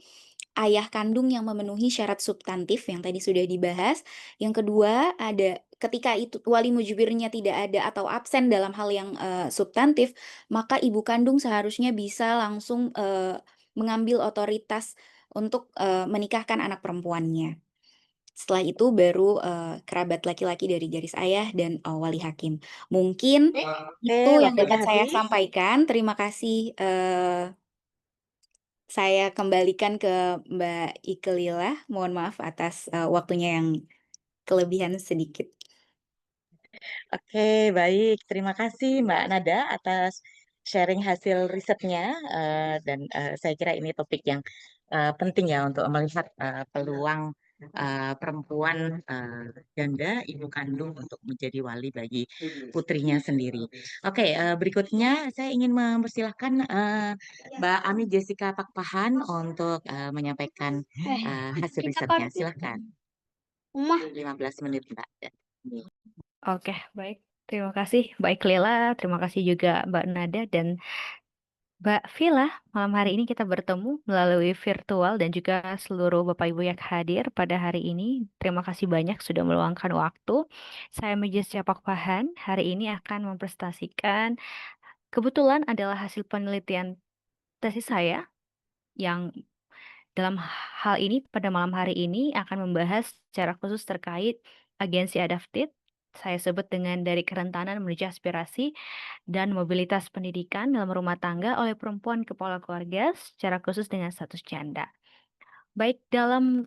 ayah kandung yang memenuhi syarat substantif yang tadi sudah dibahas. Yang kedua, ada ketika itu wali mujbirnya tidak ada atau absen dalam hal yang, substantif, maka ibu kandung seharusnya bisa langsung, mengambil otoritas untuk, menikahkan anak perempuannya. Setelah itu baru, kerabat laki-laki dari garis ayah dan, wali hakim. Mungkin Oke, itu yang waktunya dapat saya habis. sampaikan. Terima kasih, saya kembalikan ke Mbak Ike Lila. Mohon maaf atas, waktunya yang kelebihan sedikit. Oke, baik. Terima kasih Mbak Nada atas sharing hasil risetnya, dan saya kira ini topik yang penting ya untuk melihat peluang perempuan janda ibu kandung untuk menjadi wali bagi putrinya sendiri. Oke, berikutnya saya ingin mempersilahkan Mbak Ami Jessica Pakpahan untuk menyampaikan hasil risetnya. Silahkan. 15 menit Mbak. Oke, baik. Terima kasih Mbak Iklila, terima kasih juga Mbak Nada dan Mbak Vila. Malam hari ini kita bertemu melalui virtual dan juga seluruh Bapak Ibu yang hadir pada hari ini. Terima kasih banyak sudah meluangkan waktu. Saya Majes Capak Pahan, hari ini akan mempresentasikan kebetulan adalah hasil penelitian tesis saya yang dalam hal ini pada malam hari ini akan membahas secara khusus terkait agensi adaptif. Saya sebut dengan dari kerentanan menuju aspirasi dan mobilitas pendidikan dalam rumah tangga oleh perempuan kepala keluarga secara khusus dengan status janda. Baik, dalam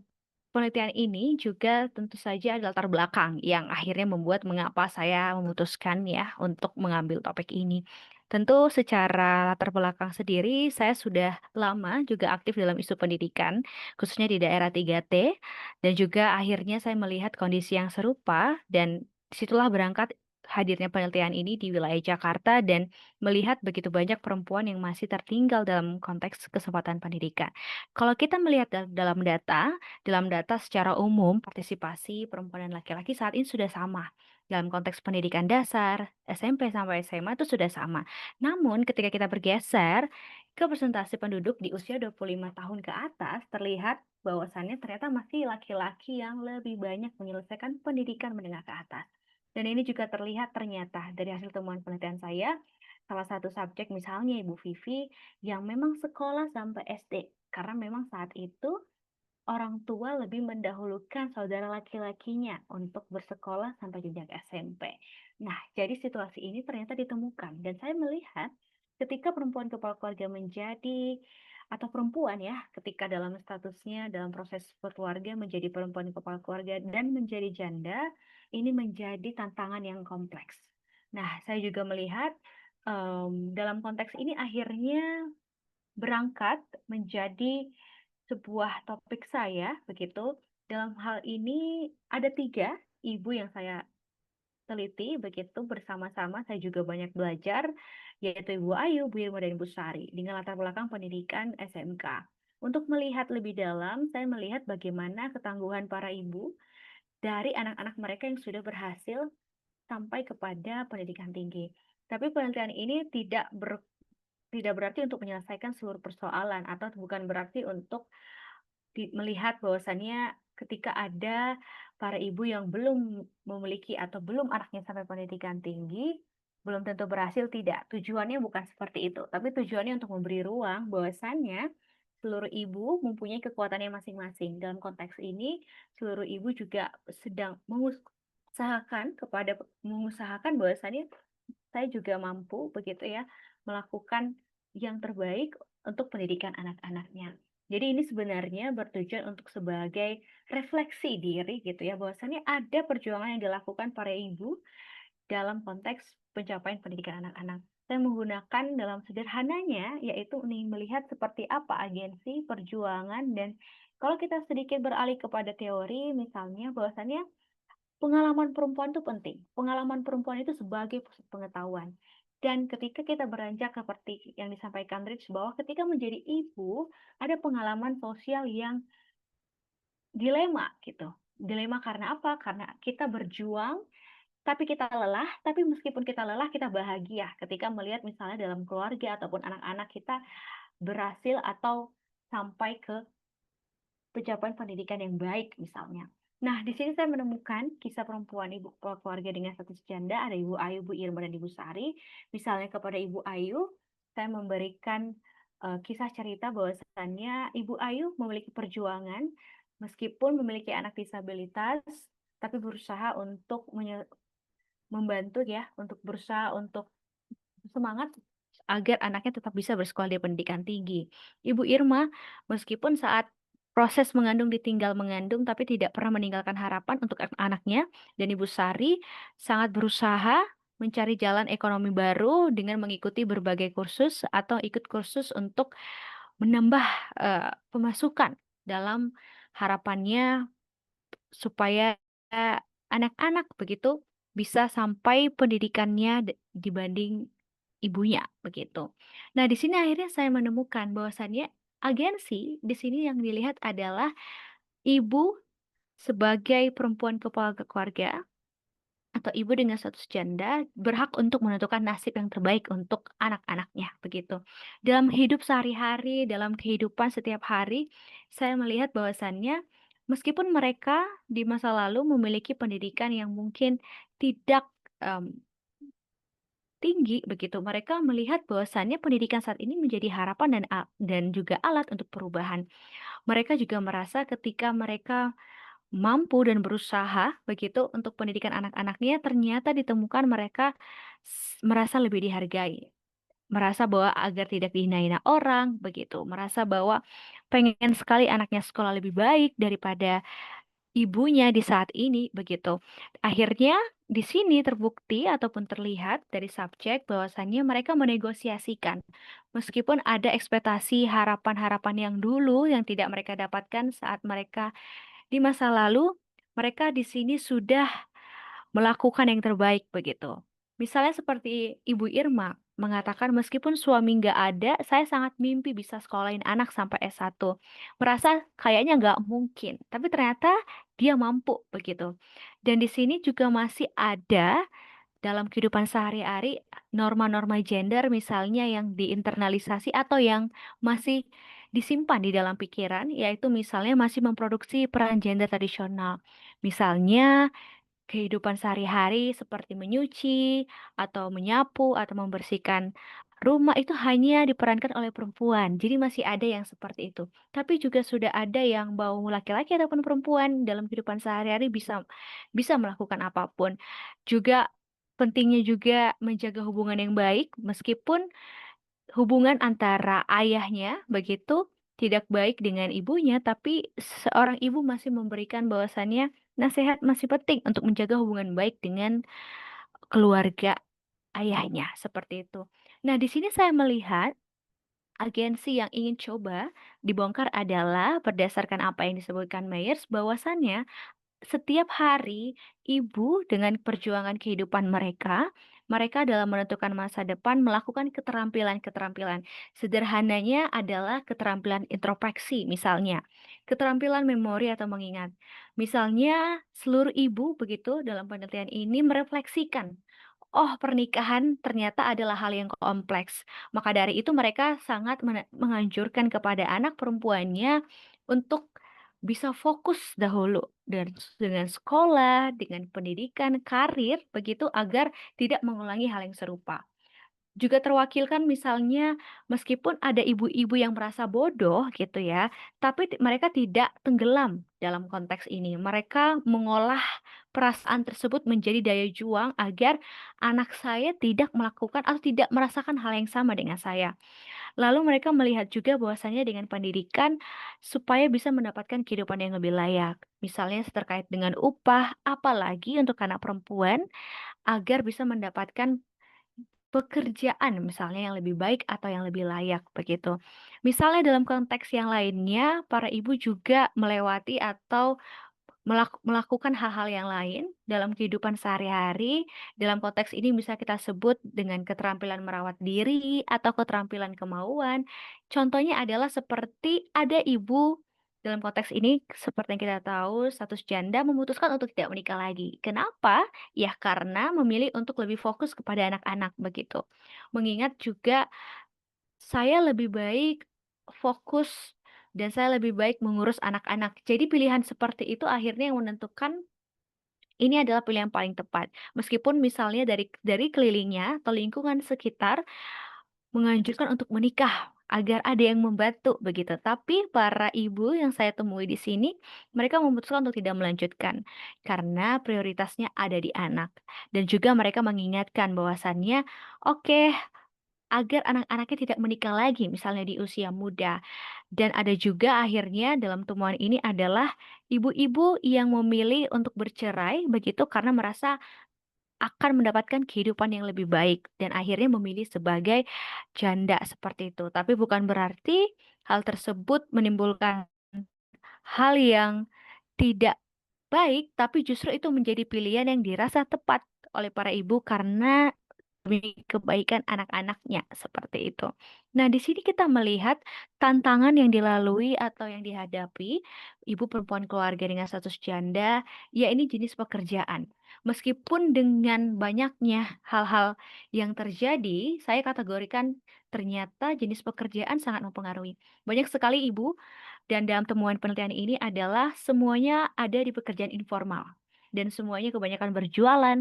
penelitian ini juga tentu saja ada latar belakang yang akhirnya membuat mengapa saya memutuskan ya untuk mengambil topik ini. Tentu secara latar belakang sendiri, saya sudah lama juga aktif dalam isu pendidikan, khususnya di daerah 3T, dan juga akhirnya saya melihat kondisi yang serupa, dan disitulah berangkat hadirnya penelitian ini di wilayah Jakarta dan melihat begitu banyak perempuan yang masih tertinggal dalam konteks kesempatan pendidikan. Kalau kita melihat dalam data secara umum, partisipasi perempuan dan laki-laki saat ini sudah sama. Dalam konteks pendidikan dasar, SMP sampai SMA itu sudah sama. Namun ketika kita bergeser ke presentasi penduduk di usia 25 tahun ke atas, terlihat bahwasannya ternyata masih laki-laki yang lebih banyak menyelesaikan pendidikan menengah ke atas. Dan ini juga terlihat ternyata dari hasil temuan penelitian saya, salah satu subjek misalnya Ibu Vivi yang memang sekolah sampai SD. Karena memang saat itu orang tua lebih mendahulukan saudara laki-lakinya untuk bersekolah sampai jenjang SMP. Nah, jadi situasi ini ternyata ditemukan dan saya melihat ketika perempuan kepala keluarga menjadi atau perempuan ya, ketika dalam statusnya dalam proses berkeluarga menjadi perempuan kepala keluarga dan menjadi janda, ini menjadi tantangan yang kompleks. Nah, saya juga melihat dalam konteks ini akhirnya berangkat menjadi sebuah topik saya begitu. Dalam hal ini ada 3 ibu yang saya teliti begitu bersama-sama. Saya juga banyak belajar, yaitu Ibu Ayu, Bu Irma, dan Ibu Sari dengan latar belakang pendidikan SMK. Untuk melihat lebih dalam, saya melihat bagaimana ketangguhan para ibu dari anak-anak mereka yang sudah berhasil sampai kepada pendidikan tinggi. Tapi penelitian ini tidak berarti untuk menyelesaikan seluruh persoalan atau bukan berarti untuk melihat bahwasannya ketika ada para ibu yang belum memiliki atau belum anaknya sampai pendidikan tinggi, belum tentu berhasil, tidak. Tujuannya bukan seperti itu, tapi tujuannya untuk memberi ruang bahwasannya seluruh ibu mempunyai kekuatannya masing-masing. Dalam konteks ini, seluruh ibu juga sedang mengusahakan bahwasannya saya juga mampu begitu ya melakukan yang terbaik untuk pendidikan anak-anaknya. Jadi ini sebenarnya bertujuan untuk sebagai refleksi diri gitu ya, bahwasannya ada perjuangan yang dilakukan para ibu dalam konteks pencapaian pendidikan anak-anak. saya menggunakan dalam sederhananya, yaitu nih melihat seperti apa agensi, perjuangan, dan kalau kita sedikit beralih kepada teori, misalnya bahwasannya pengalaman perempuan itu penting. Pengalaman perempuan itu sebagai pusat pengetahuan. Dan ketika kita beranjak seperti yang disampaikan Rich, bahwa ketika menjadi ibu, ada pengalaman sosial yang dilema gitu. Dilema karena apa? Karena kita berjuang, tapi kita lelah, tapi meskipun kita lelah, kita bahagia ketika melihat misalnya dalam keluarga ataupun anak-anak kita berhasil atau sampai ke pencapaian pendidikan yang baik misalnya. Nah, di sini saya menemukan kisah perempuan ibu keluarga dengan status janda, ada Ibu Ayu, Bu Irma, dan Ibu Sari. Misalnya kepada Ibu Ayu, saya memberikan kisah cerita bahwasannya Ibu Ayu memiliki perjuangan, meskipun memiliki anak disabilitas, tapi berusaha untuk membantu ya, untuk berusaha untuk semangat agar anaknya tetap bisa bersekolah di pendidikan tinggi. Ibu Irma, meskipun saat proses mengandung ditinggal mengandung, tapi tidak pernah meninggalkan harapan untuk anaknya. Dan Ibu Sari sangat berusaha mencari jalan ekonomi baru dengan mengikuti berbagai kursus atau ikut kursus untuk menambah pemasukan dalam harapannya supaya anak-anak begitu bisa sampai pendidikannya dibanding ibunya begitu. Nah, di sini akhirnya saya menemukan bahwasannya agensi di sini yang dilihat adalah ibu sebagai perempuan kepala keluarga atau ibu dengan status janda berhak untuk menentukan nasib yang terbaik untuk anak-anaknya begitu. Dalam hidup sehari-hari, dalam kehidupan setiap hari, saya melihat bahwasannya meskipun mereka di masa lalu memiliki pendidikan yang mungkin tidak tinggi begitu, mereka melihat bahwasannya pendidikan saat ini menjadi harapan dan juga alat untuk perubahan. Mereka juga merasa ketika mereka mampu dan berusaha begitu untuk pendidikan anak-anaknya, ternyata ditemukan mereka merasa lebih dihargai, merasa bahwa agar tidak dihina-hina orang begitu, merasa bahwa pengen sekali anaknya sekolah lebih baik daripada ibunya di saat ini begitu. Akhirnya di sini terbukti ataupun terlihat dari subjek bahwasannya mereka menegosiasikan meskipun ada ekspektasi harapan-harapan yang dulu yang tidak mereka dapatkan saat mereka di masa lalu, mereka di sini sudah melakukan yang terbaik begitu. Misalnya seperti Ibu Irma mengatakan meskipun suami nggak ada, saya sangat mimpi bisa sekolahin anak sampai S1. Merasa kayaknya nggak mungkin, tapi ternyata dia mampu begitu. Dan di sini juga masih ada dalam kehidupan sehari-hari norma-norma gender misalnya yang diinternalisasi atau yang masih disimpan di dalam pikiran, yaitu misalnya masih memproduksi peran gender tradisional. Misalnya kehidupan sehari-hari seperti menyuci atau menyapu atau membersihkan rumah itu hanya diperankan oleh perempuan. Jadi masih ada yang seperti itu. Tapi juga sudah ada yang bau laki-laki ataupun perempuan dalam kehidupan sehari-hari bisa bisa melakukan apapun. Juga pentingnya juga menjaga hubungan yang baik meskipun hubungan antara ayahnya begitu tidak baik dengan ibunya, tapi seorang ibu masih memberikan bahwasannya nasihat masih penting untuk menjaga hubungan baik dengan keluarga ayahnya, seperti itu. Nah, di sini saya melihat agensi yang ingin coba dibongkar adalah berdasarkan apa yang disebutkan Myers, bahwasannya setiap hari ibu dengan perjuangan kehidupan mereka, mereka dalam menentukan masa depan melakukan keterampilan-keterampilan. Sederhananya adalah keterampilan introspeksi misalnya, keterampilan memori atau mengingat. Misalnya seluruh ibu begitu dalam penelitian ini merefleksikan, oh pernikahan ternyata adalah hal yang kompleks. Maka dari itu mereka sangat menganjurkan kepada anak perempuannya untuk bisa fokus dahulu dan dengan sekolah, dengan pendidikan, karir, begitu agar tidak mengulangi hal yang serupa. Juga terwakilkan misalnya meskipun ada ibu-ibu yang merasa bodoh gitu ya, tapi mereka tidak tenggelam dalam konteks ini. Mereka mengolah perasaan tersebut menjadi daya juang agar anak saya tidak melakukan atau tidak merasakan hal yang sama dengan saya. Lalu mereka melihat juga bahwasanya dengan pendidikan supaya bisa mendapatkan kehidupan yang lebih layak. Misalnya terkait dengan upah, apalagi untuk anak perempuan agar bisa mendapatkan pekerjaan misalnya yang lebih baik atau yang lebih layak begitu. Misalnya dalam konteks yang lainnya, para ibu juga melewati atau melakukan hal-hal yang lain dalam kehidupan sehari-hari. Dalam konteks ini bisa kita sebut dengan keterampilan merawat diri atau keterampilan kemauan. Contohnya adalah seperti ada ibu dalam konteks ini seperti yang kita tahu status janda memutuskan untuk tidak menikah lagi. Kenapa? Ya karena memilih untuk lebih fokus kepada anak-anak begitu. Mengingat juga saya lebih baik fokus dan saya lebih baik mengurus anak-anak. Jadi pilihan seperti itu akhirnya yang menentukan ini adalah pilihan paling tepat. Meskipun misalnya dari kelilingnya atau lingkungan sekitar menganjurkan untuk menikah agar ada yang membantu begitu. Tapi para ibu yang saya temui di sini, mereka memutuskan untuk tidak melanjutkan karena prioritasnya ada di anak. Dan juga mereka mengingatkan bahwasannya, oke, agar anak-anaknya tidak menikah lagi, misalnya di usia muda. Dan ada juga akhirnya dalam temuan ini adalah ibu-ibu yang memilih untuk bercerai begitu karena merasa akan mendapatkan kehidupan yang lebih baik dan akhirnya memilih sebagai janda seperti itu. Tapi bukan berarti hal tersebut menimbulkan hal yang tidak baik, tapi justru itu menjadi pilihan yang dirasa tepat oleh para ibu karena demi kebaikan anak-anaknya, seperti itu. Nah, di sini kita melihat tantangan yang dilalui atau yang dihadapi ibu perempuan keluarga dengan status janda, ya ini jenis pekerjaan. Meskipun dengan banyaknya hal-hal yang terjadi, saya kategorikan ternyata jenis pekerjaan sangat mempengaruhi. Banyak sekali ibu dan dalam temuan penelitian ini adalah semuanya ada di pekerjaan informal. Dan semuanya kebanyakan berjualan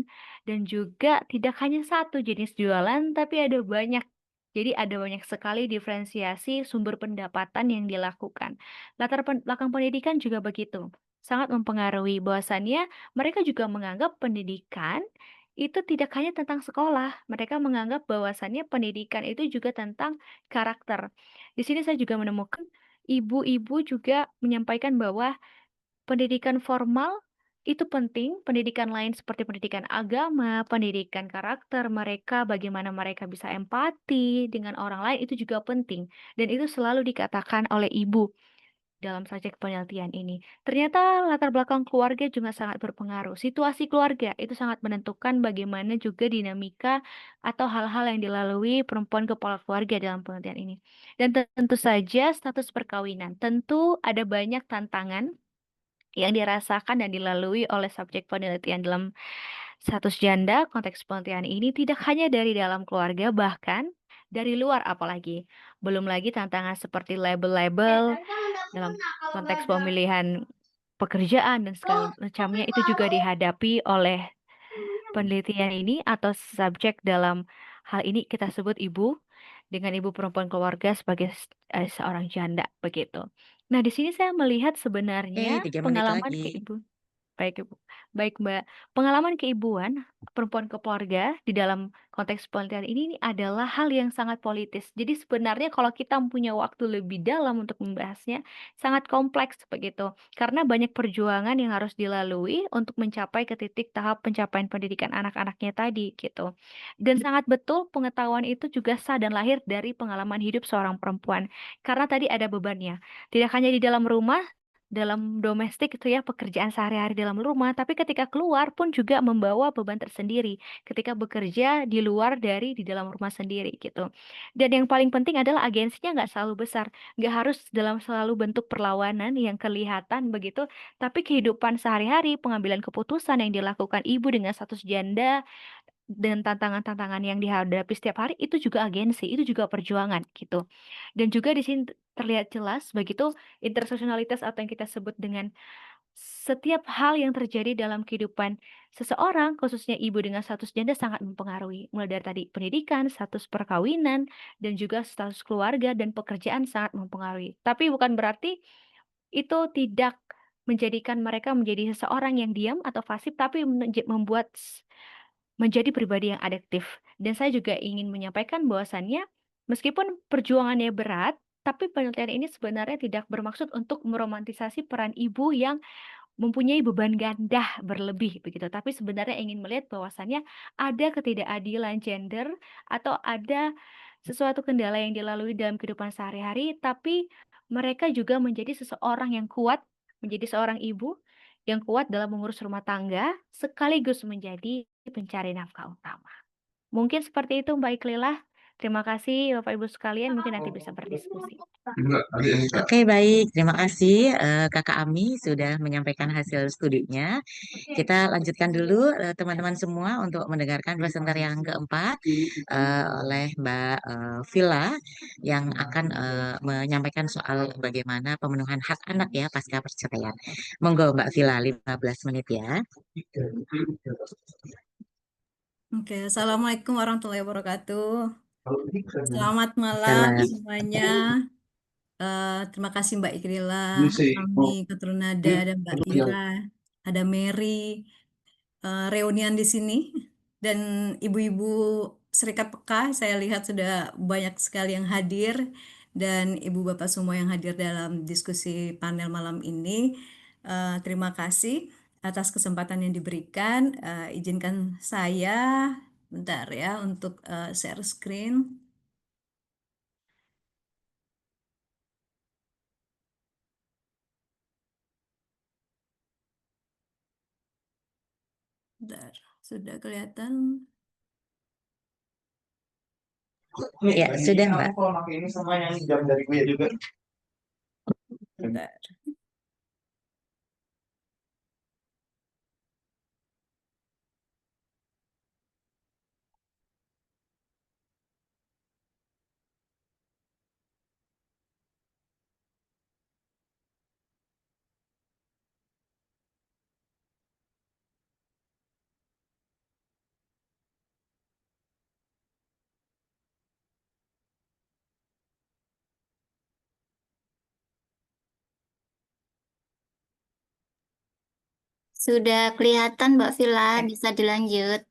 dan juga tidak hanya satu jenis jualan, tapi ada banyak. Jadi ada banyak sekali diferensiasi sumber pendapatan yang dilakukan. Belakang pendidikan juga begitu. Sangat mempengaruhi bahwasannya mereka juga menganggap pendidikan itu tidak hanya tentang sekolah. Mereka menganggap bahwasannya pendidikan itu juga tentang karakter. Di sini saya juga menemukan ibu-ibu juga menyampaikan bahwa pendidikan formal itu penting, pendidikan lain seperti pendidikan agama, pendidikan karakter mereka, bagaimana mereka bisa empati dengan orang lain itu juga penting. Dan itu selalu dikatakan oleh ibu dalam subjek penelitian ini. Ternyata latar belakang keluarga juga sangat berpengaruh. Situasi keluarga itu sangat menentukan bagaimana juga dinamika atau hal-hal yang dilalui perempuan kepala keluarga dalam penelitian ini. Dan tentu saja status perkawinan. Tentu ada banyak tantangan yang dirasakan dan dilalui oleh subjek penelitian dalam status janda. Konteks penelitian ini tidak hanya dari dalam keluarga, bahkan dari luar apalagi. Belum lagi tantangan seperti label-label dalam konteks pemilihan pekerjaan dan segala macamnya itu juga dihadapi oleh penelitian ini atau subjek dalam hal ini kita sebut ibu dengan ibu perempuan keluarga sebagai seorang janda begitu. Nah, di sini saya melihat sebenarnya 3 menit pengalaman lagi. baik Ibu. Baik Mbak, pengalaman keibuan perempuan keluarga di dalam konteks penelitian ini adalah hal yang sangat politis. Jadi sebenarnya kalau kita punya waktu lebih dalam untuk membahasnya, sangat kompleks begitu. Karena banyak perjuangan yang harus dilalui untuk mencapai ke titik tahap pencapaian pendidikan anak-anaknya tadi gitu. Dan sangat betul pengetahuan itu juga sah dan lahir dari pengalaman hidup seorang perempuan. Karena tadi ada bebannya. Tidak hanya di dalam rumah, dalam domestik itu ya pekerjaan sehari-hari dalam rumah, tapi ketika keluar pun juga membawa beban tersendiri ketika bekerja di luar dari di dalam rumah sendiri gitu. Dan yang paling penting adalah agensinya nggak selalu besar, nggak harus dalam selalu bentuk perlawanan yang kelihatan begitu, tapi kehidupan sehari-hari, pengambilan keputusan yang dilakukan ibu dengan status janda dan tantangan-tantangan yang dihadapi setiap hari itu juga agensi, itu juga perjuangan gitu. Dan juga di sini terlihat jelas begitu interseksionalitas atau yang kita sebut dengan setiap hal yang terjadi dalam kehidupan seseorang, khususnya ibu dengan status janda sangat mempengaruhi. Mulai dari tadi pendidikan, status perkawinan, dan juga status keluarga dan pekerjaan sangat mempengaruhi. Tapi bukan berarti itu tidak menjadikan mereka menjadi seseorang yang diam atau pasif, tapi membuat menjadi pribadi yang adaptif. Dan saya juga ingin menyampaikan bahwasannya meskipun perjuangannya berat, tapi penelitian ini sebenarnya tidak bermaksud untuk meromantisasi peran ibu yang mempunyai beban ganda berlebih begitu, tapi sebenarnya ingin melihat bahwasannya ada ketidakadilan gender atau ada sesuatu kendala yang dilalui dalam kehidupan sehari-hari, tapi mereka juga menjadi seseorang yang kuat, menjadi seorang ibu yang kuat dalam mengurus rumah tangga, sekaligus menjadi pencari nafkah utama. Mungkin seperti itu Mbak Iklila. Terima kasih Bapak Ibu sekalian, mungkin nanti bisa berdiskusi. Oke, baik. Terima kasih Kakak Ami sudah menyampaikan hasil studinya. Kita lanjutkan dulu teman-teman semua untuk mendengarkan presenter yang keempat oleh Mbak Villa yang akan menyampaikan soal bagaimana pemenuhan hak anak ya pasca perceraian. Monggo Mbak Villa, 15 menit ya. Oke, Assalamualaikum warahmatullahi wabarakatuh. Selamat Salam. malam semuanya. Terima kasih Mbak Ikrila, Ami, Keturunada, dan Mbak Ira, ada Mary, reunian di sini, dan ibu-ibu Serikat Peka. Saya lihat sudah banyak sekali yang hadir, dan ibu bapak semua yang hadir dalam diskusi panel malam ini. Terima kasih atas kesempatan yang diberikan. Izinkan saya bentar ya untuk share screen. Bentar, sudah kelihatan? Ya, sudah Mbak. Bentar. Sudah kelihatan Mbak Villa, bisa dilanjut.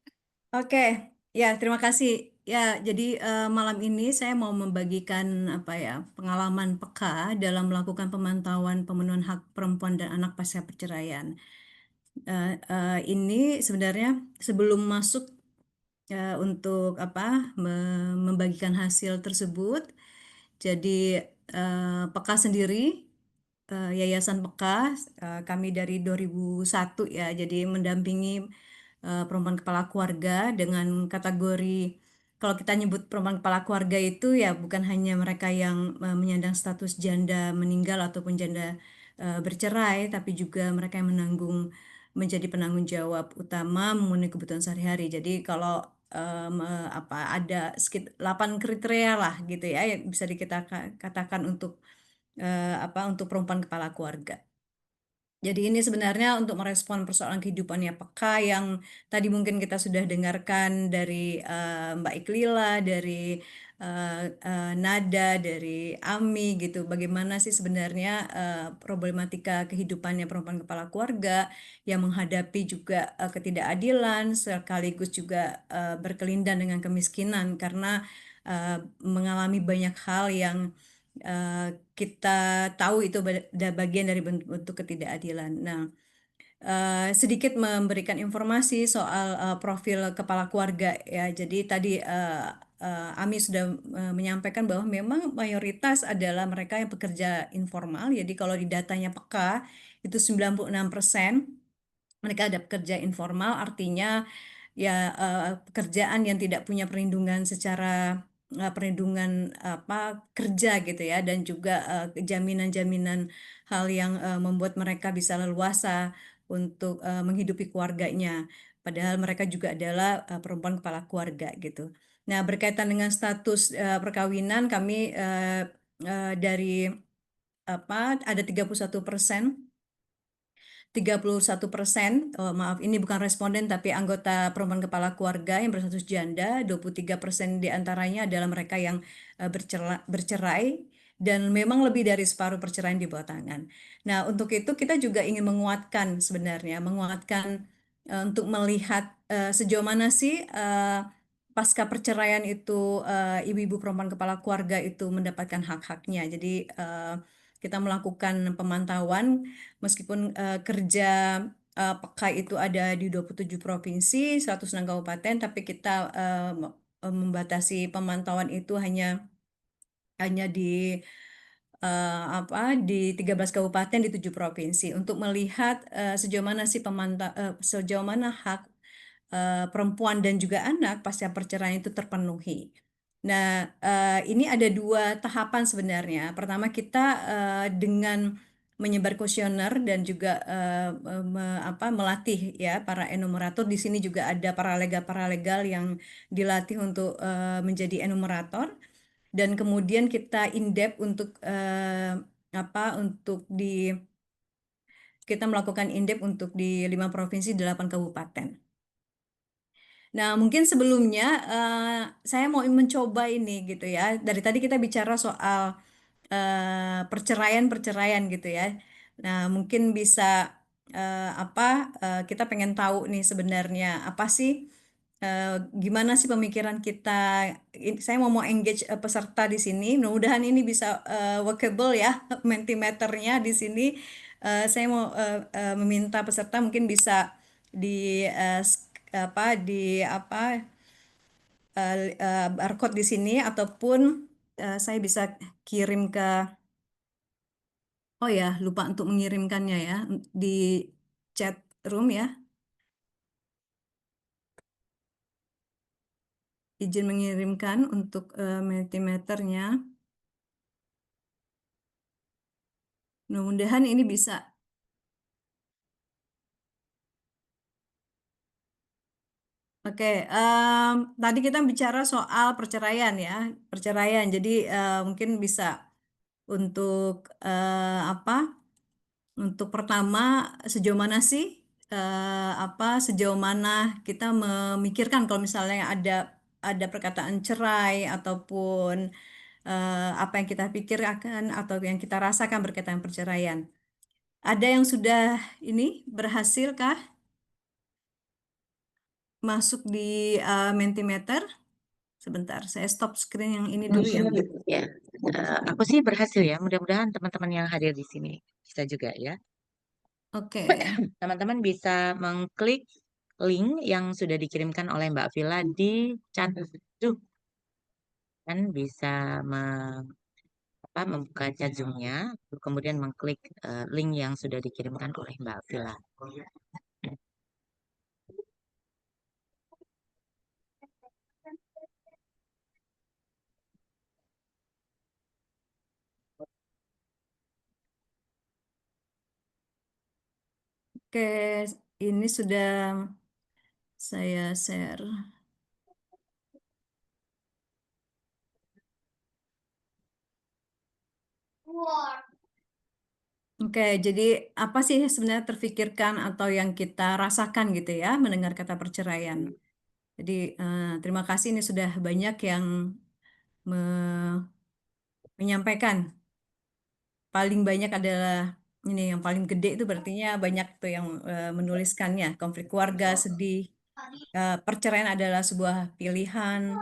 Oke, ya terima kasih. Ya, jadi malam ini saya mau membagikan apa ya pengalaman peka dalam melakukan pemantauan pemenuhan hak perempuan dan anak pasca perceraian. Ini sebenarnya sebelum masuk untuk apa membagikan hasil tersebut. Jadi Peka sendiri, Yayasan Peka, kami dari 2001 ya, jadi mendampingi perempuan kepala keluarga dengan kategori, kalau kita nyebut perempuan kepala keluarga itu ya bukan hanya mereka yang menyandang status janda meninggal ataupun janda bercerai, tapi juga mereka yang menjadi penanggung jawab utama memenuhi kebutuhan sehari-hari. Jadi kalau apa ada sekitar 8 kriteria lah gitu ya yang bisa katakan untuk apa untuk perempuan kepala keluarga. Jadi ini sebenarnya untuk merespon persoalan kehidupannya Peka yang tadi mungkin kita sudah dengarkan dari Mbak Iklila, dari Nada, dari Ami gitu. Bagaimana sih sebenarnya problematika kehidupannya perempuan kepala keluarga yang menghadapi juga ketidakadilan sekaligus juga berkelindan dengan kemiskinan karena mengalami banyak hal yang kita tahu itu bagian dari bentuk ketidakadilan. Nah, sedikit memberikan informasi soal profil kepala keluarga ya. Jadi tadi Ami sudah menyampaikan bahwa memang mayoritas adalah mereka yang pekerja informal. Jadi kalau di datanya Peka itu 96% mereka ada pekerja informal, artinya ya pekerjaan yang tidak punya perlindungan secara perlindungan apa kerja gitu ya, dan juga jaminan-jaminan hal yang membuat mereka bisa leluasa untuk menghidupi keluarganya. Padahal mereka juga adalah perempuan kepala keluarga gitu. Nah, berkaitan dengan status perkawinan kami dari apa ada 31%. 31%, oh, maaf ini bukan responden tapi anggota perempuan kepala keluarga yang berstatus janda, 23% diantaranya adalah mereka yang bercerai dan memang lebih dari separuh perceraian di bawah tangan. Nah, untuk itu kita juga ingin menguatkan sebenarnya, untuk melihat sejauh mana sih pasca perceraian itu ibu-ibu perempuan kepala keluarga itu mendapatkan hak-haknya. Jadi kita melakukan pemantauan meskipun kerja PEKA itu ada di 27 provinsi, 106 kabupaten, tapi kita membatasi pemantauan itu hanya di di 13 kabupaten di 7 provinsi untuk melihat sejauh mana sih sejauh mana hak perempuan dan juga anak pasca perceraian itu terpenuhi. Nah, ini ada 2 tahapan sebenarnya. Pertama, kita dengan menyebar kuesioner dan juga melatih ya para enumerator. Di sini juga ada paralegal yang dilatih untuk menjadi enumerator. Dan kemudian kita in-depth kita melakukan in-depth untuk di 5 provinsi, 8 kabupaten. Nah, mungkin sebelumnya saya mau mencoba ini gitu ya. Dari tadi kita bicara soal perceraian gitu ya. Nah, mungkin bisa kita pengen tahu nih sebenarnya apa sih gimana sih pemikiran kita. Saya mau engage peserta di sini. Mudah-mudahan ini bisa workable ya Mentimeternya di sini. Saya mau meminta peserta mungkin bisa di eh, sk- apa di apa barcode di sini ataupun saya bisa kirim ke oh ya lupa untuk mengirimkannya ya di chat room ya, izin mengirimkan untuk Mentimeternya. Mudah-mudahan ini bisa. Oke, tadi kita bicara soal perceraian ya, perceraian. Jadi mungkin bisa untuk apa? Untuk pertama, sejauh mana sih sejauh mana kita memikirkan kalau misalnya ada perkataan cerai ataupun apa yang kita pikirkan atau yang kita rasakan berkaitan perceraian. Ada yang sudah ini berhasil kah masuk di Mentimeter? Sebentar, saya stop screen yang ini dulu ya. Ya, aku sih berhasil ya. Mudah-mudahan teman-teman yang hadir di sini bisa juga ya. Oke, Teman-teman bisa mengklik link yang sudah dikirimkan oleh Mbak Villa di chat Zoom. Kan bisa membuka chat Zoom-nya, kemudian mengklik link yang sudah dikirimkan oleh Mbak Villa. oke, ini sudah saya share. Oke, jadi apa sih sebenarnya terfikirkan atau yang kita rasakan gitu ya mendengar kata perceraian. Jadi terima kasih ini sudah banyak yang menyampaikan. Paling banyak adalah ini yang paling gede itu berartinya banyak tuh yang menuliskannya. Konflik keluarga, sedih, perceraian adalah sebuah pilihan.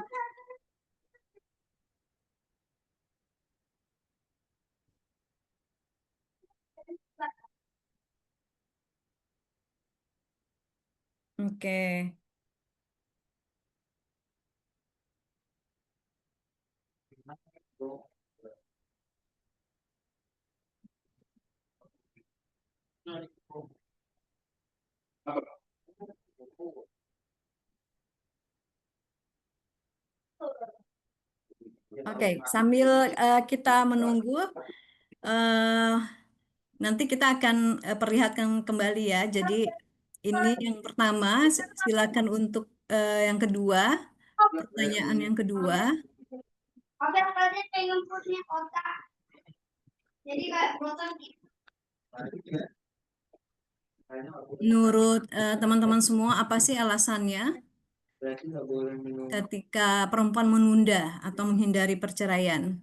Oke. Oke, sambil kita menunggu, eh, nanti kita akan perlihatkan kembali ya. Jadi ini yang pertama, silakan untuk yang kedua, pertanyaan yang kedua. Menurut teman-teman semua, apa sih alasannya ketika perempuan menunda atau menghindari perceraian?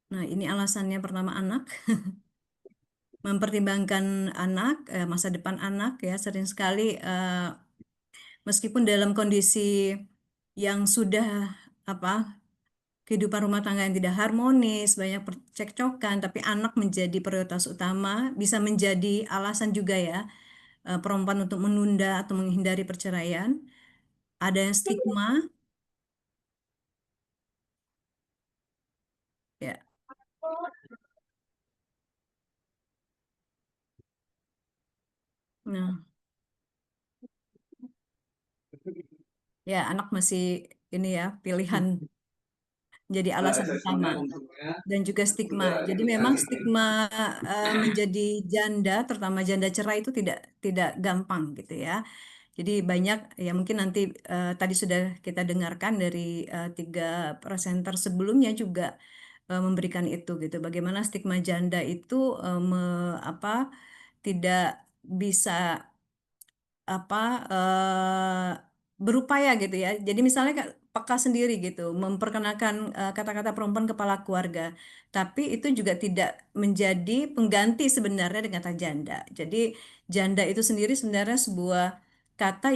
Nah, ini alasannya pertama anak. Mempertimbangkan anak, masa depan anak ya sering sekali meskipun dalam kondisi yang sudah apa kehidupan rumah tangga yang tidak harmonis, banyak percekcokan, tapi anak menjadi prioritas utama, bisa menjadi alasan juga ya perempuan untuk menunda atau menghindari perceraian. Ada yang stigma, ya. Nah, ya anak masih ini ya pilihan jadi alasan utama dan juga stigma. Jadi memang stigma menjadi janda, terutama janda cerai itu tidak gampang gitu ya. Jadi banyak ya mungkin nanti tadi sudah kita dengarkan dari tiga presenter sebelumnya juga memberikan itu gitu. Bagaimana stigma janda itu apa tidak bisa apa berupaya gitu ya. Jadi misalnya peka sendiri gitu, memperkenalkan kata-kata perempuan kepala keluarga, tapi itu juga tidak menjadi pengganti sebenarnya dengan kata janda. Jadi janda itu sendiri sebenarnya sebuah kata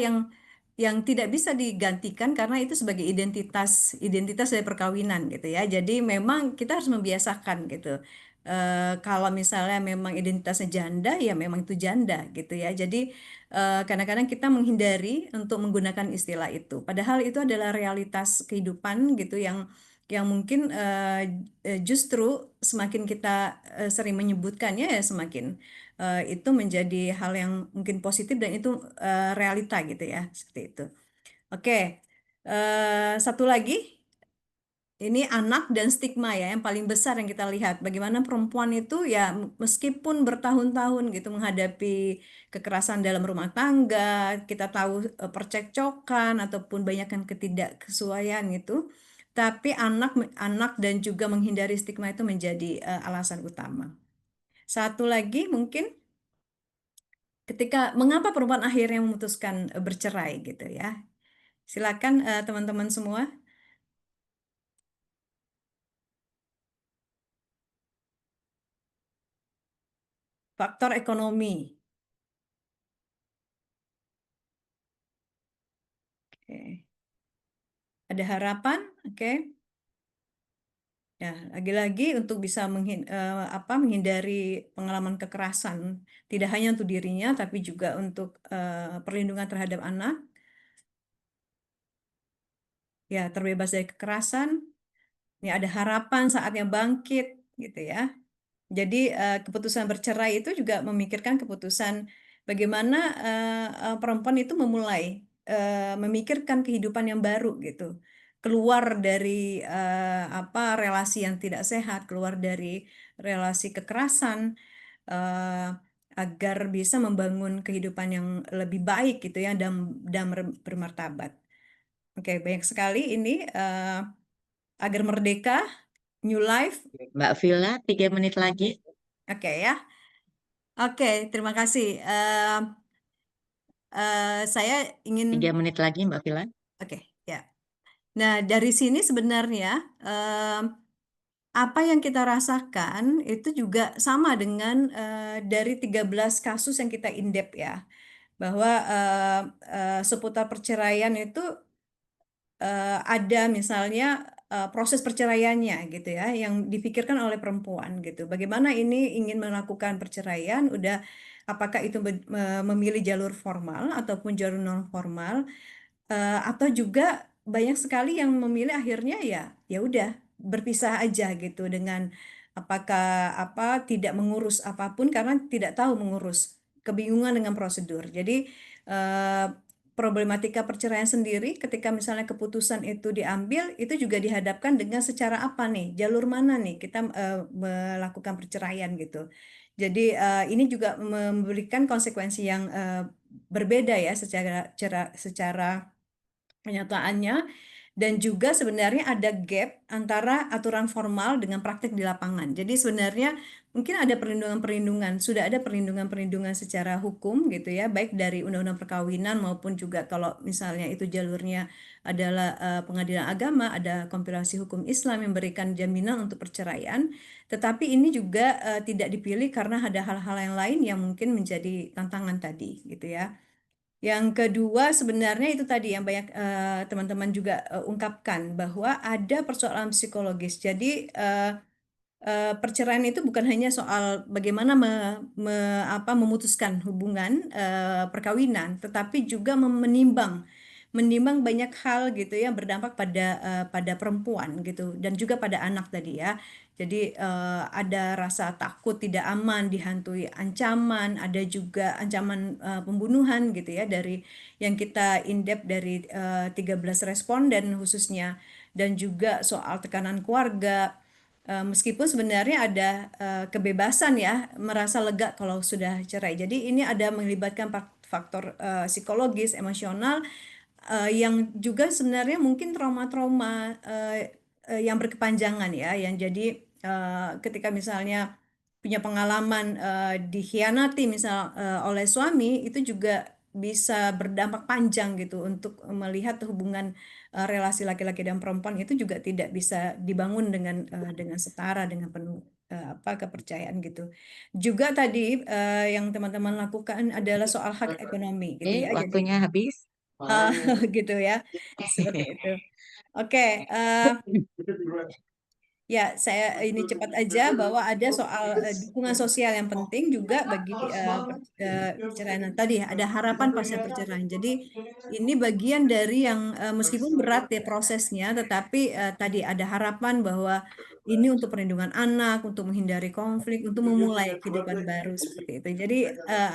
yang tidak bisa digantikan karena itu sebagai identitas identitas dari perkawinan gitu ya. Jadi memang kita harus membiasakan gitu. Kalau misalnya memang identitasnya janda, ya memang itu janda gitu ya. Jadi kadang-kadang kita menghindari untuk menggunakan istilah itu. Padahal itu adalah realitas kehidupan gitu yang mungkin justru semakin kita sering menyebutkannya ya semakin itu menjadi hal yang mungkin positif dan itu realita gitu ya seperti itu. Oke, satu lagi. Ini anak dan stigma ya yang paling besar yang kita lihat. Bagaimana perempuan itu ya meskipun bertahun-tahun gitu menghadapi kekerasan dalam rumah tangga, kita tahu percekcokan ataupun banyakkan ketidaksesuaian gitu. Tapi anak dan juga menghindari stigma itu menjadi alasan utama. Satu lagi mungkin ketika mengapa perempuan akhirnya memutuskan bercerai gitu ya. Silakan teman-teman semua. Faktor ekonomi. Oke. Ada harapan, oke. Ya, lagi-lagi untuk bisa menghindari pengalaman kekerasan, tidak hanya untuk dirinya, tapi juga untuk perlindungan terhadap anak. Ya, terbebas dari kekerasan. Ya, ada harapan saatnya bangkit, gitu ya. Jadi keputusan bercerai itu juga memikirkan keputusan bagaimana perempuan itu memulai memikirkan kehidupan yang baru gitu. Keluar dari relasi yang tidak sehat, keluar dari relasi kekerasan eh, agar bisa membangun kehidupan yang lebih baik gitu ya dan bermartabat. Oke, banyak sekali ini agar merdeka, new life. Mbak Villa, 3 menit lagi. Oke ya. Oke, terima kasih. Saya ingin, 3 menit lagi, Mbak Villa. oke, ya. Nah, dari sini sebenarnya apa yang kita rasakan itu juga sama dengan dari 13 kasus yang kita indep ya, bahwa seputar perceraian itu ada misalnya proses perceraiannya gitu ya yang dipikirkan oleh perempuan gitu. Bagaimana ini ingin melakukan perceraian, udah apakah itu memilih jalur formal ataupun jalur non formal, atau juga banyak sekali yang memilih akhirnya ya udah berpisah aja gitu dengan apakah tidak mengurus apapun karena tidak tahu mengurus, kebingungan dengan prosedur. Jadi eh, problematika perceraian sendiri ketika misalnya keputusan itu diambil itu juga dihadapkan dengan secara apa nih, jalur mana nih kita melakukan perceraian gitu. Jadi ini juga memberikan konsekuensi yang berbeda ya secara kenyataannya dan juga sebenarnya ada gap antara aturan formal dengan praktik di lapangan. Jadi sebenarnya mungkin ada perlindungan-perlindungan, sudah ada perlindungan-perlindungan secara hukum gitu ya, baik dari Undang-Undang Perkawinan maupun juga kalau misalnya itu jalurnya adalah pengadilan agama, ada kompilasi hukum Islam yang memberikan jaminan untuk perceraian. Tetapi ini juga tidak dipilih karena ada hal-hal yang lain yang mungkin menjadi tantangan tadi gitu ya. Yang kedua sebenarnya itu tadi yang banyak teman-teman juga ungkapkan bahwa ada persoalan psikologis. Jadi perceraian itu bukan hanya soal bagaimana memutuskan hubungan perkawinan, tetapi juga menimbang banyak hal gitu yang berdampak pada perempuan gitu dan juga pada anak tadi ya. Jadi ada rasa takut, tidak aman, dihantui ancaman, ada juga ancaman pembunuhan gitu ya dari yang kita indep dari 13 responden khususnya, dan juga soal tekanan keluarga. Meskipun sebenarnya ada kebebasan ya merasa lega kalau sudah cerai. Jadi ini ada melibatkan faktor psikologis, emosional yang juga sebenarnya mungkin trauma-trauma yang berkepanjangan ya, yang jadi ketika misalnya punya pengalaman dikhianati misal oleh suami, itu juga bisa berdampak panjang gitu untuk melihat hubungan relasi laki-laki dan perempuan itu juga tidak bisa dibangun dengan setara, dengan penuh kepercayaan gitu. Juga tadi yang teman-teman lakukan adalah soal hak ekonomi gitu ya. Jadi Waktunya habis. gitu ya, seperti itu. Oke, ya saya ini cepat aja bahwa ada soal dukungan sosial yang penting juga bagi perceraian. Tadi ada harapan pasca perceraian. Jadi ini bagian dari yang meskipun berat ya prosesnya, tetapi tadi ada harapan bahwa ini untuk perlindungan anak, untuk menghindari konflik, untuk memulai kehidupan baru seperti itu. Jadi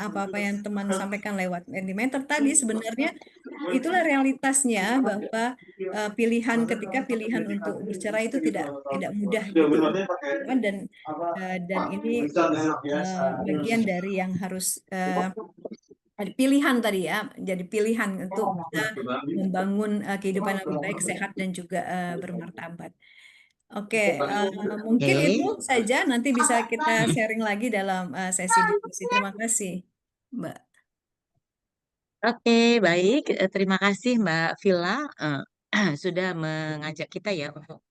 apa-apa yang teman sampaikan lewat mentimeter tadi sebenarnya itulah realitasnya, bahwa ketika pilihan untuk bercerai itu tidak mudah gitu untuk dilakukan, dan ini bagian dari yang harus ada pilihan tadi ya, jadi pilihan untuk bisa membangun kehidupan yang lebih baik, sehat dan juga bermartabat. Oke, mungkin Oke. itu saja. Nanti bisa kita sharing lagi dalam sesi diskusi. Terima kasih, Mbak. Oke, baik. Terima kasih Mbak Villa sudah mengajak kita ya untuk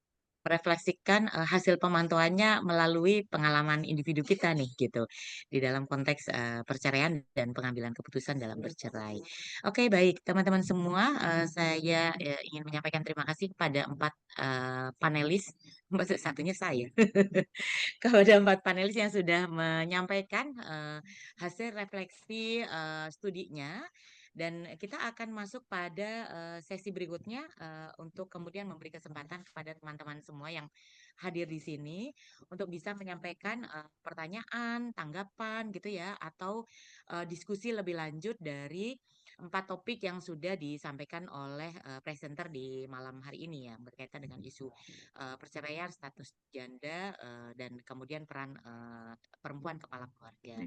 merefleksikan hasil pemantauannya melalui pengalaman individu kita nih gitu di dalam konteks perceraian dan pengambilan keputusan dalam bercerai. Oke, baik teman-teman semua, saya ingin menyampaikan terima kasih kepada 4 panelis, satunya saya, kepada 4 panelis yang sudah menyampaikan hasil refleksi studinya. Dan kita akan masuk pada sesi berikutnya untuk kemudian memberi kesempatan kepada teman-teman semua yang hadir di sini untuk bisa menyampaikan pertanyaan, tanggapan gitu ya, atau diskusi lebih lanjut dari 4 topik yang sudah disampaikan oleh presenter di malam hari ini ya, berkaitan dengan isu perceraian, status janda, dan kemudian peran perempuan kepala keluarga.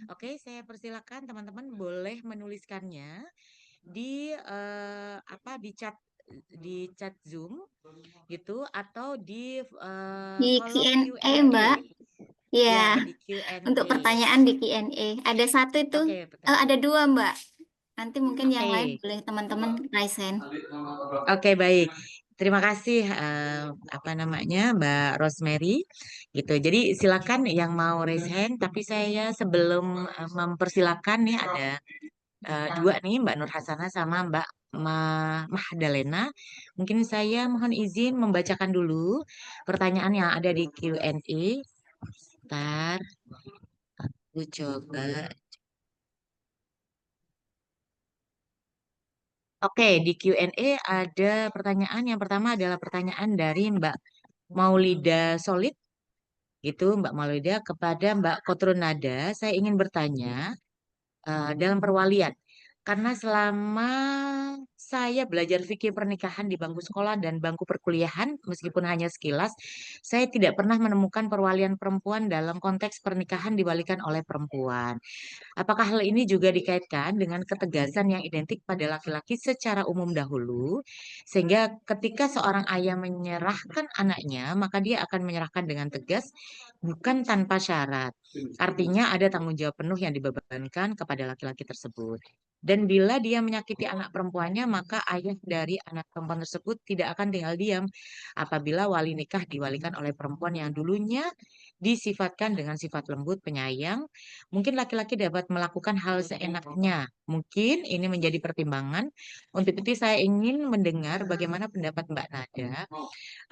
Oke, saya persilakan teman-teman boleh menuliskannya di di chat Zoom gitu, atau di Di kolom Q&A, Q&A. Mbak. Ya, Ya, di Q&A. untuk pertanyaan di Q&A. Ada satu itu, Oke, ada 2, Mbak. Nanti mungkin yang lain Oke. boleh teman-teman raise hand. Oke, baik. Terima kasih Mbak Rosemary gitu. Jadi silakan yang mau raise hand, tapi saya sebelum mempersilakan nih ada 2 nih, Mbak Nur Hasanah sama Mbak Mahdalena. Mungkin saya mohon izin membacakan dulu pertanyaan yang ada di Q&A. Bentar, aku coba. Oke, di Q&A ada pertanyaan. Yang pertama adalah pertanyaan dari Mbak Maulida Solid. Gitu, Mbak Maulida, kepada Mbak Kotrunada. Saya ingin bertanya, dalam perwalian. Karena selama saya belajar fikih pernikahan di bangku sekolah dan bangku perkuliahan, meskipun hanya sekilas, saya tidak pernah menemukan perwalian perempuan dalam konteks pernikahan dibalikan oleh perempuan. Apakah hal ini juga dikaitkan dengan ketegasan yang identik pada laki-laki secara umum dahulu, sehingga ketika seorang ayah menyerahkan anaknya, maka dia akan menyerahkan dengan tegas, bukan tanpa syarat. Artinya ada tanggung jawab penuh yang dibebankan kepada laki-laki tersebut. Dan bila dia menyakiti anak perempuannya, maka ayah dari anak perempuan tersebut tidak akan tinggal diam apabila wali nikah diwalikan oleh perempuan yang dulunya disifatkan dengan sifat lembut, penyayang. Mungkin laki-laki dapat melakukan hal seenaknya. Mungkin ini menjadi pertimbangan. Untuk itu saya ingin mendengar bagaimana pendapat Mbak Nada.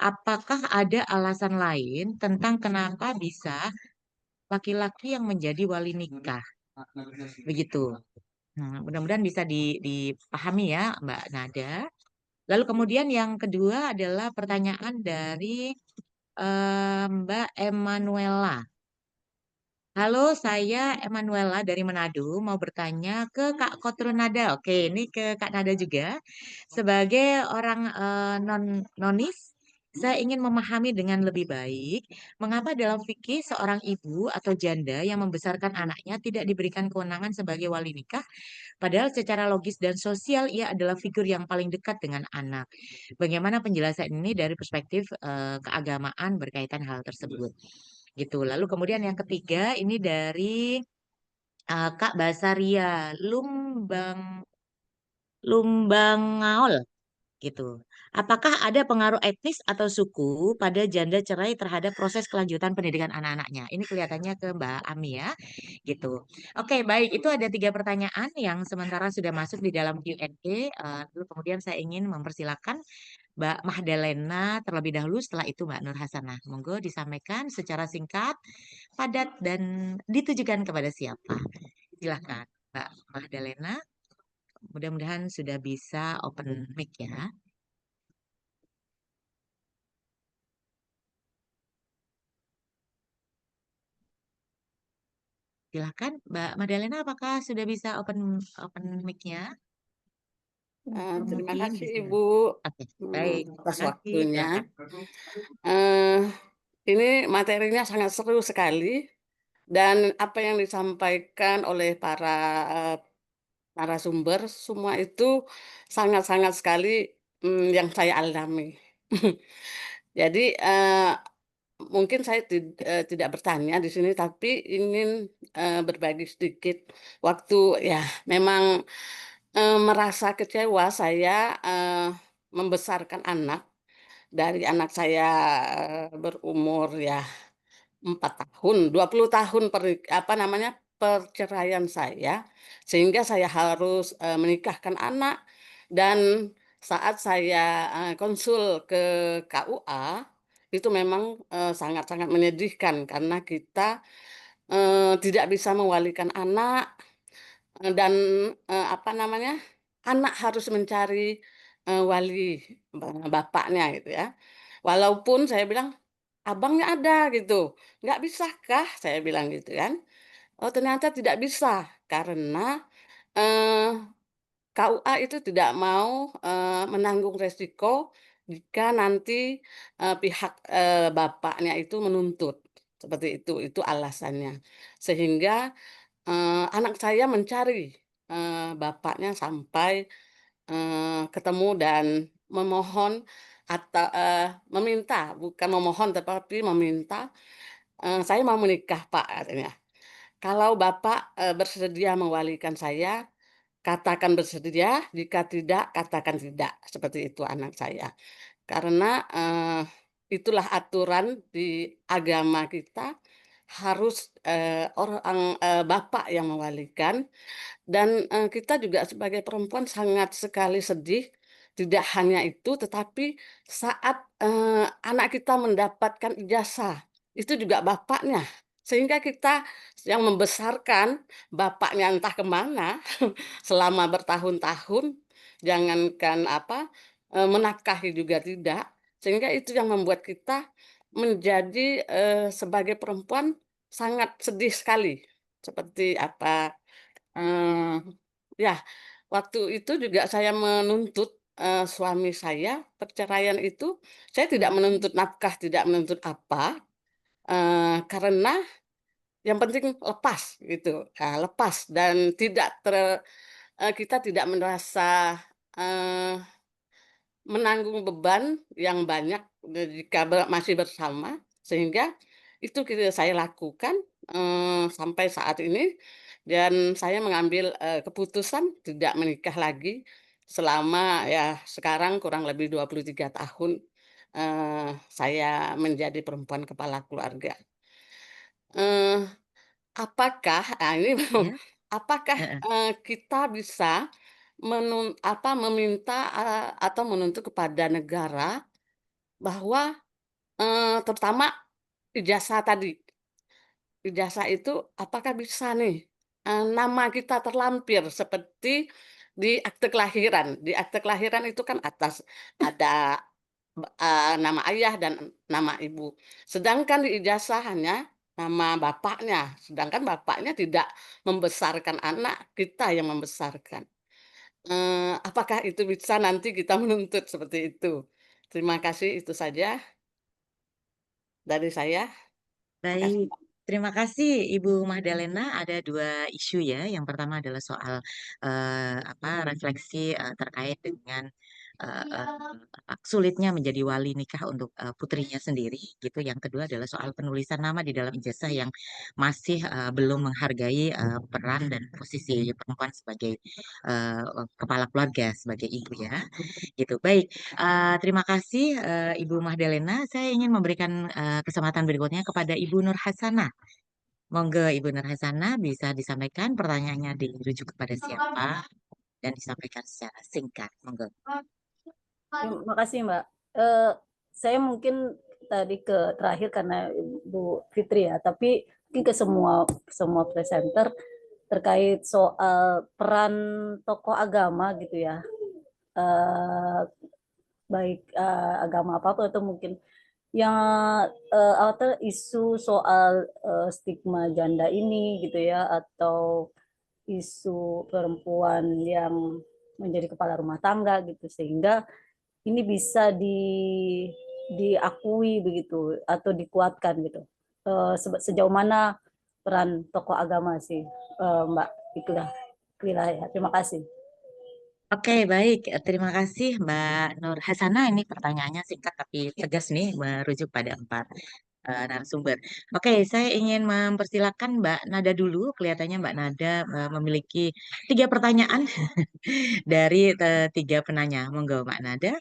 Apakah ada alasan lain tentang kenapa bisa laki-laki yang menjadi wali nikah? Begitu. Mudah-mudahan bisa dipahami ya Mbak Nada. Lalu kemudian yang kedua adalah pertanyaan dari Mbak Emanuela. Halo, saya Emanuela dari Manado. Mau bertanya ke Kak Kotrun Nada. Oke, ini ke Kak Nada juga. Sebagai orang nonis, saya ingin memahami dengan lebih baik mengapa dalam fikih seorang ibu atau janda yang membesarkan anaknya tidak diberikan kewenangan sebagai wali nikah, padahal secara logis dan sosial ia adalah figur yang paling dekat dengan anak. Bagaimana penjelasan ini dari perspektif keagamaan berkaitan hal tersebut? Gitu. Lalu kemudian yang ketiga ini dari Kak Basaria Lumbangaol gitu. Apakah ada pengaruh etnis atau suku pada janda cerai terhadap proses kelanjutan pendidikan anak-anaknya? Ini kelihatannya ke Mbak Ami ya, gitu. Oke, baik. Itu ada 3 pertanyaan yang sementara sudah masuk di dalam Q&A. Lalu kemudian saya ingin mempersilahkan Mbak Mahdalena terlebih dahulu, setelah itu Mbak Nur Hasanah. Monggo disampaikan secara singkat, padat, dan ditujukan kepada siapa. Silahkan Mbak Mahdalena. Mudah-mudahan sudah bisa open mic ya. Silahkan Mbak Mahdalena, apakah sudah bisa open mic-nya? Terima Mungkin kasih bisa. Ibu Oke, baik. Terima atas kasih. waktunya. Silakan. Ini materinya sangat seru sekali dan apa yang disampaikan oleh para narasumber semua itu sangat-sangat sekali yang saya alami. Jadi mungkin saya tidak bertanya di sini tapi ingin berbagi sedikit waktu ya memang merasa kecewa saya membesarkan anak. Dari anak saya, berumur ya 4 tahun, 20 tahun perceraian saya, sehingga saya harus, menikahkan anak dan saat saya, konsul ke KUA, itu memang, sangat-sangat menyedihkan karena kita, tidak bisa mewalikan anak, dan, anak harus mencari, wali, bapaknya gitu ya. Walaupun saya bilang, "Abangnya ada," gitu, "nggak bisakah?" Saya bilang gitu kan. Oh ternyata tidak bisa karena, eee, KUA itu tidak mau, menanggung resiko jika nanti, pihak, bapaknya itu menuntut, seperti itu alasannya. Sehingga, anak saya mencari, bapaknya sampai, ketemu dan memohon atau, meminta, bukan memohon tetapi meminta, "Saya mau menikah Pak," katanya. "Kalau Bapak, bersedia mewalikan saya, katakan bersedia, jika tidak, katakan tidak." Seperti itu anak saya. Karena, itulah aturan di agama kita, harus, bapak yang mewalikan dan, kita juga sebagai perempuan sangat sekali sedih, tidak hanya itu tetapi saat, anak kita mendapatkan ijazah, itu juga bapaknya. Sehingga kita yang membesarkan, bapaknya entah ke mana selama bertahun-tahun, jangankan menafkahi juga tidak. Sehingga itu yang membuat kita menjadi, sebagai perempuan sangat sedih sekali. Seperti ya, waktu itu juga saya menuntut, suami saya, perceraian itu saya tidak menuntut nafkah, tidak menuntut apa, karena yang penting lepas gitu, lepas dan kita tidak merasa, eee, menanggung beban yang banyak jika masih bersama, sehingga itu saya lakukan, sampai saat ini dan saya mengambil, keputusan tidak menikah lagi selama ya sekarang kurang lebih 23 tahun, saya menjadi perempuan kepala keluarga. Eee, apakah ini Ya, apakah, heeh. kita bisa meminta, atau menuntut kepada negara bahwa, terutama ijazah tadi, ijazah itu apakah bisa nih, nama kita terlampir seperti di akte kelahiran. Di akte kelahiran itu kan ada nama ayah dan nama ibu. Sedangkan di ijazah hanya nama bapaknya, sedangkan bapaknya tidak membesarkan anak, kita yang membesarkan. Apakah itu bisa nanti kita menuntut seperti itu? Terima kasih, itu saja dari saya. Makasih. Baik, terima kasih Ibu Magdalena. Ada dua isu ya. Yang pertama adalah soal refleksi terkait dengan sulitnya menjadi wali nikah untuk putrinya sendiri, gitu. Yang kedua adalah soal penulisan nama di dalam ijazah yang masih belum menghargai peran dan posisi perempuan sebagai eh, kepala keluarga, sebagai ibu ya. Gitu. Baik, terima kasih Ibu Magdalena. Saya ingin memberikan kesempatan berikutnya kepada Ibu Nur Hasanah. Monggo Ibu Nur Hasanah bisa disampaikan pertanyaannya dirujuk kepada siapa dan disampaikan secara singkat. Monggo. Terima kasih Mbak. Eh, saya mungkin tadi ke terakhir karena Bu Fitri ya, tapi mungkin ke semua presenter terkait soal peran tokoh agama gitu ya. Baik agama apapun atau mungkin yang isu soal stigma janda ini gitu ya, atau isu perempuan yang menjadi kepala rumah tangga gitu, sehingga ini bisa diakui begitu atau dikuatkan gitu. Sejauh mana peran tokoh agama sih, Mbak Itulah ya. Terima kasih. Oke, baik. Terima kasih Mbak Nur Hasanah. Ini pertanyaannya singkat tapi tegas nih, merujuk pada 4 narasumber. Oke, saya ingin mempersilahkan Mbak Nada dulu. Kelihatannya Mbak Nada memiliki 3 pertanyaan dari 3 penanya. Monggo Mbak Nada,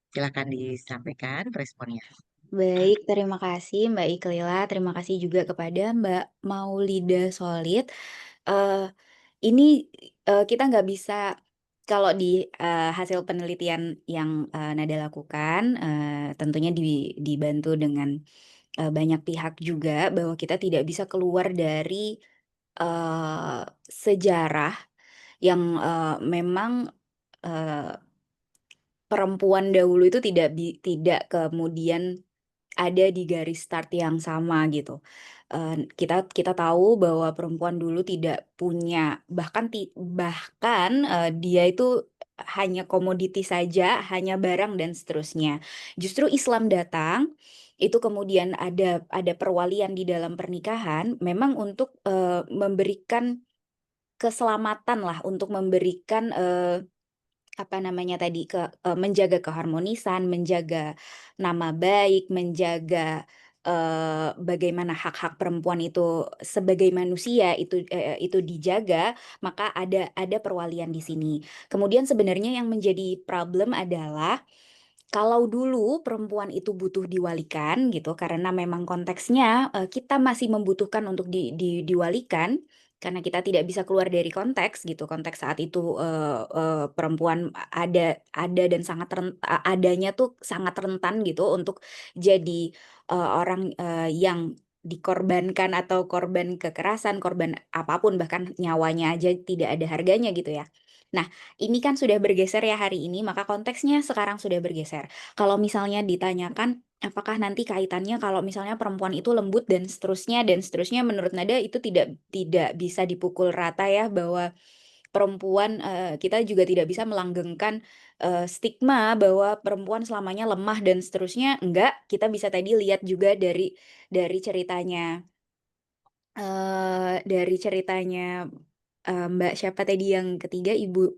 silakan disampaikan responnya. Baik, terima kasih Mbak Iklila, terima kasih juga kepada Mbak Maulida Solid. Eh, ini kita nggak bisa, kalau di hasil penelitian yang Nada lakukan, tentunya dibantu dengan banyak pihak juga, bahwa kita tidak bisa keluar dari sejarah yang memang eh, perempuan dahulu itu tidak kemudian ada di garis start yang sama gitu. Kita tahu bahwa perempuan dulu tidak punya, bahkan dia itu hanya komoditi saja, hanya barang dan seterusnya. Justru Islam datang itu kemudian ada perwalian di dalam pernikahan, memang untuk memberikan keselamatan lah, untuk memberikan menjaga keharmonisan, menjaga nama baik, menjaga bagaimana hak-hak perempuan itu sebagai manusia itu dijaga, maka ada perwalian di sini. Kemudian sebenarnya yang menjadi problem adalah kalau dulu perempuan itu butuh diwalikan gitu, karena memang konteksnya kita masih membutuhkan untuk diwalikan, karena kita tidak bisa keluar dari konteks gitu. Konteks saat itu perempuan ada dan adanya tuh sangat rentan gitu untuk jadi orang yang dikorbankan, atau korban kekerasan, korban apapun, bahkan nyawanya aja tidak ada harganya gitu ya. Nah, ini kan sudah bergeser ya hari ini, maka konteksnya sekarang sudah bergeser. Kalau misalnya ditanyakan apakah nanti kaitannya kalau misalnya perempuan itu lembut dan seterusnya, menurut Nada itu tidak bisa dipukul rata ya, bahwa perempuan, kita juga tidak bisa melanggengkan stigma bahwa perempuan selamanya lemah dan seterusnya. Enggak, kita bisa tadi lihat juga dari ceritanya Mbak siapa tadi yang ketiga, ibu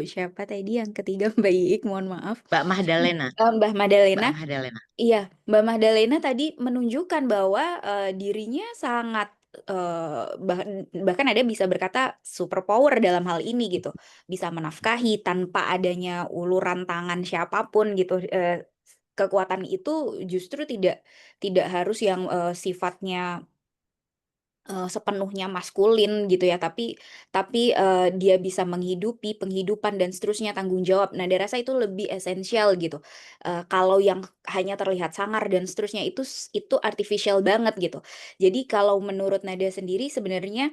siapa tadi yang ketiga, Mbak Iik, mohon maaf. Mbak Magdalena. Mbak Madalena. Mbak Magdalena. Iya, Mbak Magdalena tadi menunjukkan bahwa dirinya sangat bahkan ada bisa berkata superpower dalam hal ini gitu, bisa menafkahi tanpa adanya uluran tangan siapapun gitu. Kekuatan itu justru tidak harus yang sifatnya sepenuhnya maskulin gitu ya, tapi dia bisa menghidupi penghidupan dan seterusnya, tanggung jawab. Nah, dia rasa itu lebih esensial gitu. Kalau yang hanya terlihat sangar dan seterusnya itu artificial banget gitu. Jadi kalau menurut Nada sendiri sebenarnya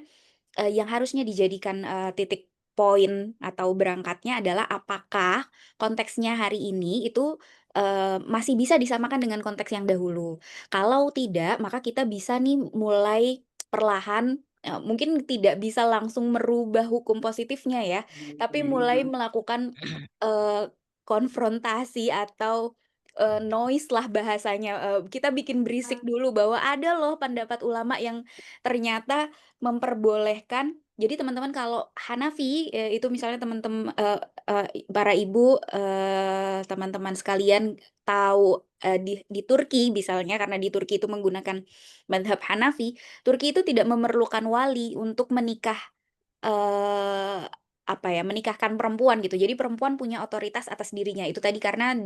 yang harusnya dijadikan titik poin atau berangkatnya adalah apakah konteksnya hari ini itu masih bisa disamakan dengan konteks yang dahulu. Kalau tidak, maka kita bisa nih mulai perlahan, mungkin tidak bisa langsung merubah hukum positifnya ya, tapi mulai melakukan konfrontasi atau noise lah bahasanya. Kita bikin berisik dulu bahwa ada loh pendapat ulama yang ternyata memperbolehkan. Jadi teman-teman kalau Hanafi, itu misalnya para ibu, teman-teman sekalian tahu, di Turki misalnya, karena di Turki itu menggunakan mazhab Hanafi, Turki itu tidak memerlukan wali untuk menikahkan perempuan gitu. Jadi perempuan punya otoritas atas dirinya. Itu tadi karena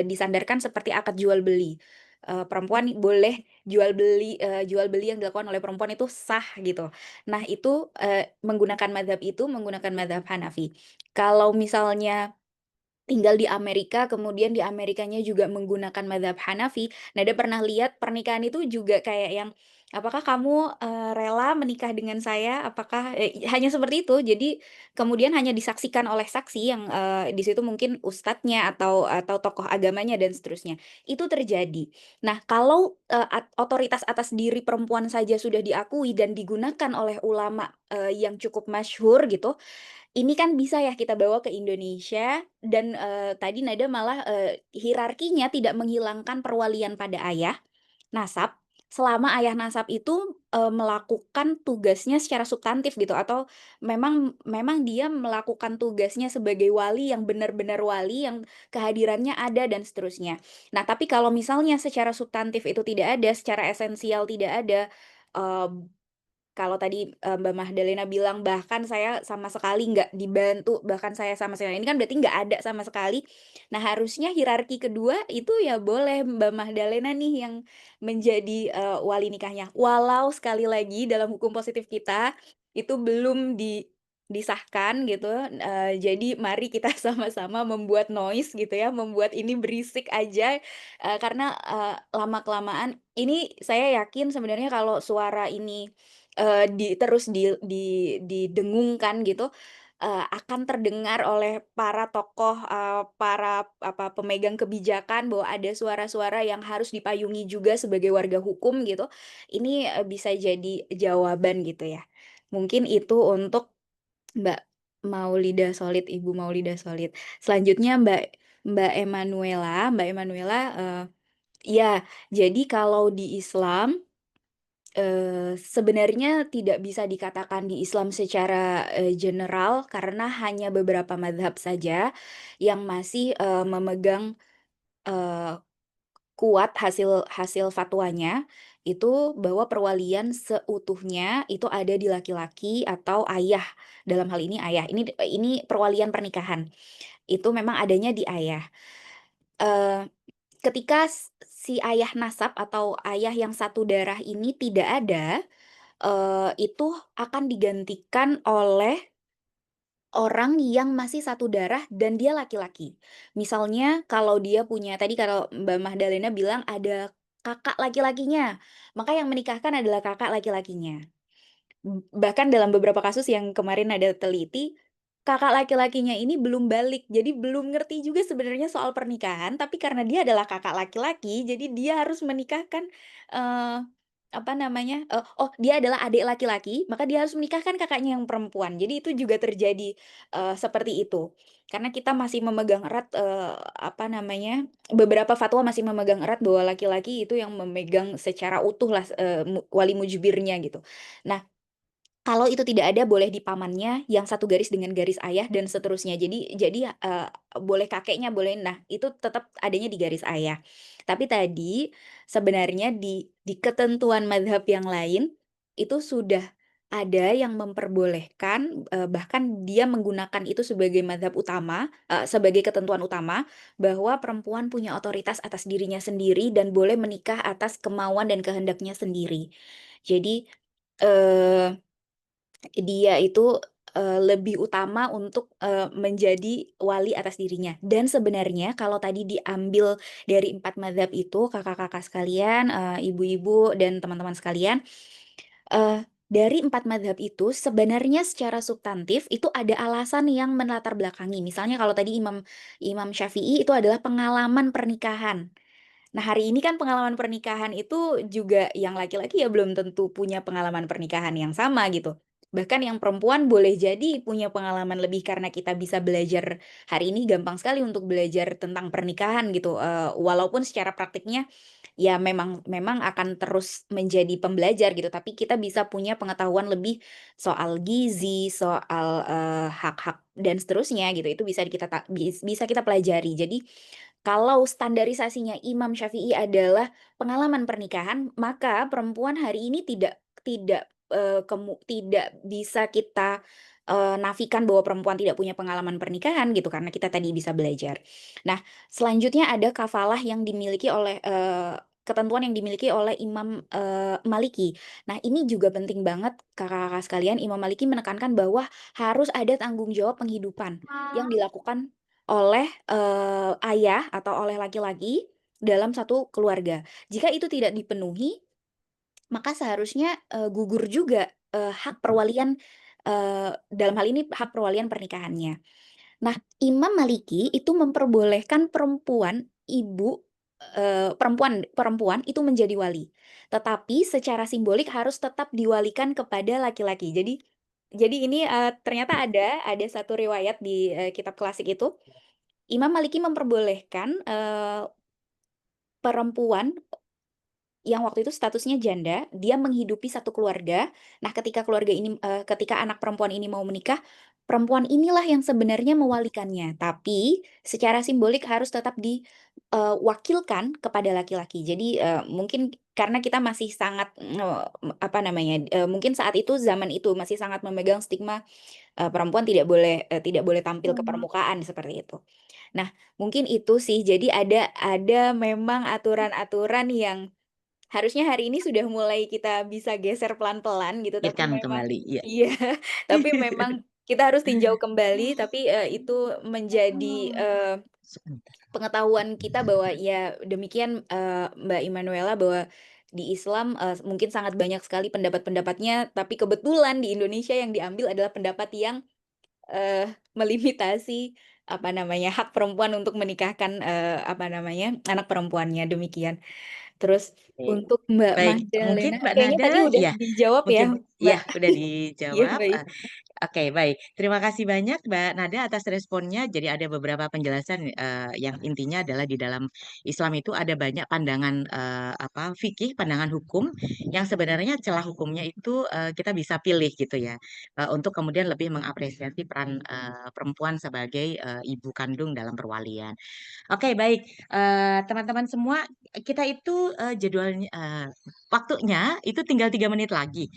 disandarkan seperti akad jual beli. Perempuan boleh jual beli yang dilakukan oleh perempuan itu sah gitu. Nah, itu menggunakan mazhab Hanafi. Kalau misalnya tinggal di Amerika, kemudian di Amerikanya juga menggunakan mazhab Hanafi. Nada pernah lihat pernikahan itu juga kayak yang, "Apakah kamu, rela menikah dengan saya? Apakah" hanya seperti itu. Jadi kemudian hanya disaksikan oleh saksi yang, di situ mungkin ustadznya atau tokoh agamanya dan seterusnya. Itu terjadi. Nah, kalau, otoritas atas diri perempuan saja sudah diakui dan digunakan oleh ulama, yang cukup masyhur gitu, ini kan bisa ya kita bawa ke Indonesia dan, tadi Nada malah, hierarkinya tidak menghilangkan perwalian pada ayah nasab, selama ayah nasab itu, melakukan tugasnya secara substantif gitu, atau memang memang dia melakukan tugasnya sebagai wali yang benar-benar wali, yang kehadirannya ada dan seterusnya. Nah, tapi kalau misalnya secara substantif itu tidak ada, secara esensial tidak ada, eee kalau tadi, Mbak Mahdalena bilang bahkan saya sama sekali nggak dibantu, bahkan saya sama sekali ini kan berarti nggak ada sama sekali. Nah, harusnya hierarki kedua itu ya boleh Mbak Mahdalena nih yang menjadi, wali nikahnya. Walau sekali lagi dalam hukum positif kita, itu belum disahkan gitu, jadi mari kita sama-sama membuat noise gitu ya, membuat ini berisik aja, karena, lama-kelamaan ini saya yakin sebenarnya kalau suara ini terus didengungkan gitu, akan terdengar oleh para tokoh, para pemegang kebijakan bahwa ada suara-suara yang harus dipayungi juga sebagai warga hukum gitu. Ini, bisa jadi jawaban gitu ya. Mungkin itu untuk Mbak Ibu Maulida Solid. Selanjutnya Mbak Emanuela, iya, jadi kalau di Islam sebenarnya tidak bisa dikatakan di Islam secara, general karena hanya beberapa mazhab saja yang masih, memegang, eee, kuat hasil hasil fatwanya itu bahwa perwalian seutuhnya itu ada di laki-laki atau ayah, dalam hal ini ayah. Ini perwalian pernikahan, itu memang adanya di ayah. Eee, ketika si ayah nasab atau ayah yang satu darah ini tidak ada, itu akan digantikan oleh orang yang masih satu darah dan dia laki-laki. Misalnya kalau dia punya tadi kalau Mbak Mahdalena bilang ada kakak laki-lakinya, maka yang menikahkan adalah kakak laki-lakinya. Bahkan dalam beberapa kasus yang kemarin ada teliti, kakak laki-lakinya ini belum balik, jadi belum ngerti juga sebenarnya soal pernikahan, tapi karena dia adalah kakak laki-laki, jadi dia harus menikahkan, eee, dia adalah adik laki-laki, maka dia harus menikahkan kakaknya yang perempuan. Jadi itu juga terjadi, seperti itu. Karena kita masih memegang erat, beberapa fatwa masih memegang erat bahwa laki-laki itu yang memegang secara utuh lah, wali mujbirnya gitu. Nah, kalau itu tidak ada boleh di pamannya yang satu garis dengan garis ayah dan seterusnya. Jadi, boleh kakeknya boleh nah itu tetap adanya di garis ayah. Tapi tadi sebenarnya di ketentuan mazhab yang lain, itu sudah ada yang memperbolehkan, bahkan dia menggunakan itu sebagai mazhab utama, sebagai ketentuan utama, bahwa perempuan punya otoritas atas dirinya sendiri dan boleh menikah atas kemauan dan kehendaknya sendiri. Jadi, eee, dia itu, lebih utama untuk, menjadi wali atas dirinya. Dan sebenarnya kalau tadi diambil dari 4 mazhab itu, kakak-kakak sekalian, ibu-ibu dan teman-teman sekalian, dari 4 mazhab itu sebenarnya secara substantif itu ada alasan yang melatar belakangi. Misalnya kalau tadi Imam Imam Syafi'i itu adalah pengalaman pernikahan. Nah, hari ini kan pengalaman pernikahan itu juga yang laki-laki ya belum tentu punya pengalaman pernikahan yang sama gitu. Bahkan yang perempuan boleh jadi punya pengalaman lebih karena kita bisa belajar hari ini gampang sekali untuk belajar tentang pernikahan gitu. Walaupun secara praktiknya ya memang memang akan terus menjadi pembelajar gitu, tapi kita bisa punya pengetahuan lebih soal gizi, soal, hak-hak dan seterusnya gitu. Itu bisa kita pelajari. Jadi kalau standarisasinya Imam Syafi'i adalah pengalaman pernikahan, maka perempuan hari ini tidak bisa kita, nafikan bahwa perempuan tidak punya pengalaman pernikahan gitu, karena kita tadi bisa belajar. Nah, selanjutnya ada kafalah yang dimiliki oleh, ketentuan yang dimiliki oleh Imam, Maliki. Nah, ini juga penting banget kakak-kakak sekalian, Imam Maliki menekankan bahwa harus ada tanggung jawab penghidupan yang dilakukan oleh, ayah atau oleh laki-laki dalam satu keluarga. Jika itu tidak dipenuhi, maka seharusnya, gugur juga, hak perwalian, dalam hal ini hak perwalian pernikahannya. Nah, Imam Maliki itu memperbolehkan perempuan perempuan itu menjadi wali, tetapi secara simbolik harus tetap diwalikan kepada laki-laki. Jadi ini, ternyata ada satu riwayat di, kitab klasik itu, Imam Maliki memperbolehkan, perempuan yang waktu itu statusnya janda, dia menghidupi satu keluarga. Nah, ketika anak perempuan ini mau menikah, perempuan inilah yang sebenarnya mewalikannya, tapi secara simbolik harus tetap diwakilkan kepada laki-laki. Jadi, mungkin karena kita masih sangat, apa namanya, mungkin saat itu, zaman itu masih sangat memegang stigma, perempuan tidak boleh tampil ke permukaan, seperti itu. Nah, mungkin itu sih. Jadi ada memang aturan-aturan yang harusnya hari ini sudah mulai kita bisa geser pelan-pelan gitu, tapi Pikirkan memang kembali, ya. iya, tapi memang kita harus tinjau kembali, tapi, itu menjadi, Sebentar. pengetahuan kita bahwa ya demikian, Mbak Immanuela, bahwa di Islam, mungkin sangat banyak sekali pendapat-pendapatnya, tapi kebetulan di Indonesia yang diambil adalah pendapat yang, melimitasi, apa namanya, hak perempuan untuk menikahkan, apa namanya, anak perempuannya, demikian. Terus Oke. untuk Mbak Baik, mungkin Magdalena Mbak kayaknya Nada, tadi udah ya, dijawab ya, mungkin Mbak? ya udah Iya, dijawab. baik. Oke, baik. Terima kasih banyak Mbak Nada atas responnya. Jadi ada beberapa penjelasan yang intinya adalah di dalam Islam itu ada banyak pandangan fikih, pandangan hukum yang sebenarnya celah hukumnya itu kita bisa pilih gitu ya, untuk kemudian lebih mengapresiasi peran perempuan sebagai ibu kandung dalam perwalian. Oke, baik. Teman-teman semua, kita itu jadwalnya, waktunya itu tinggal 3 menit lagi,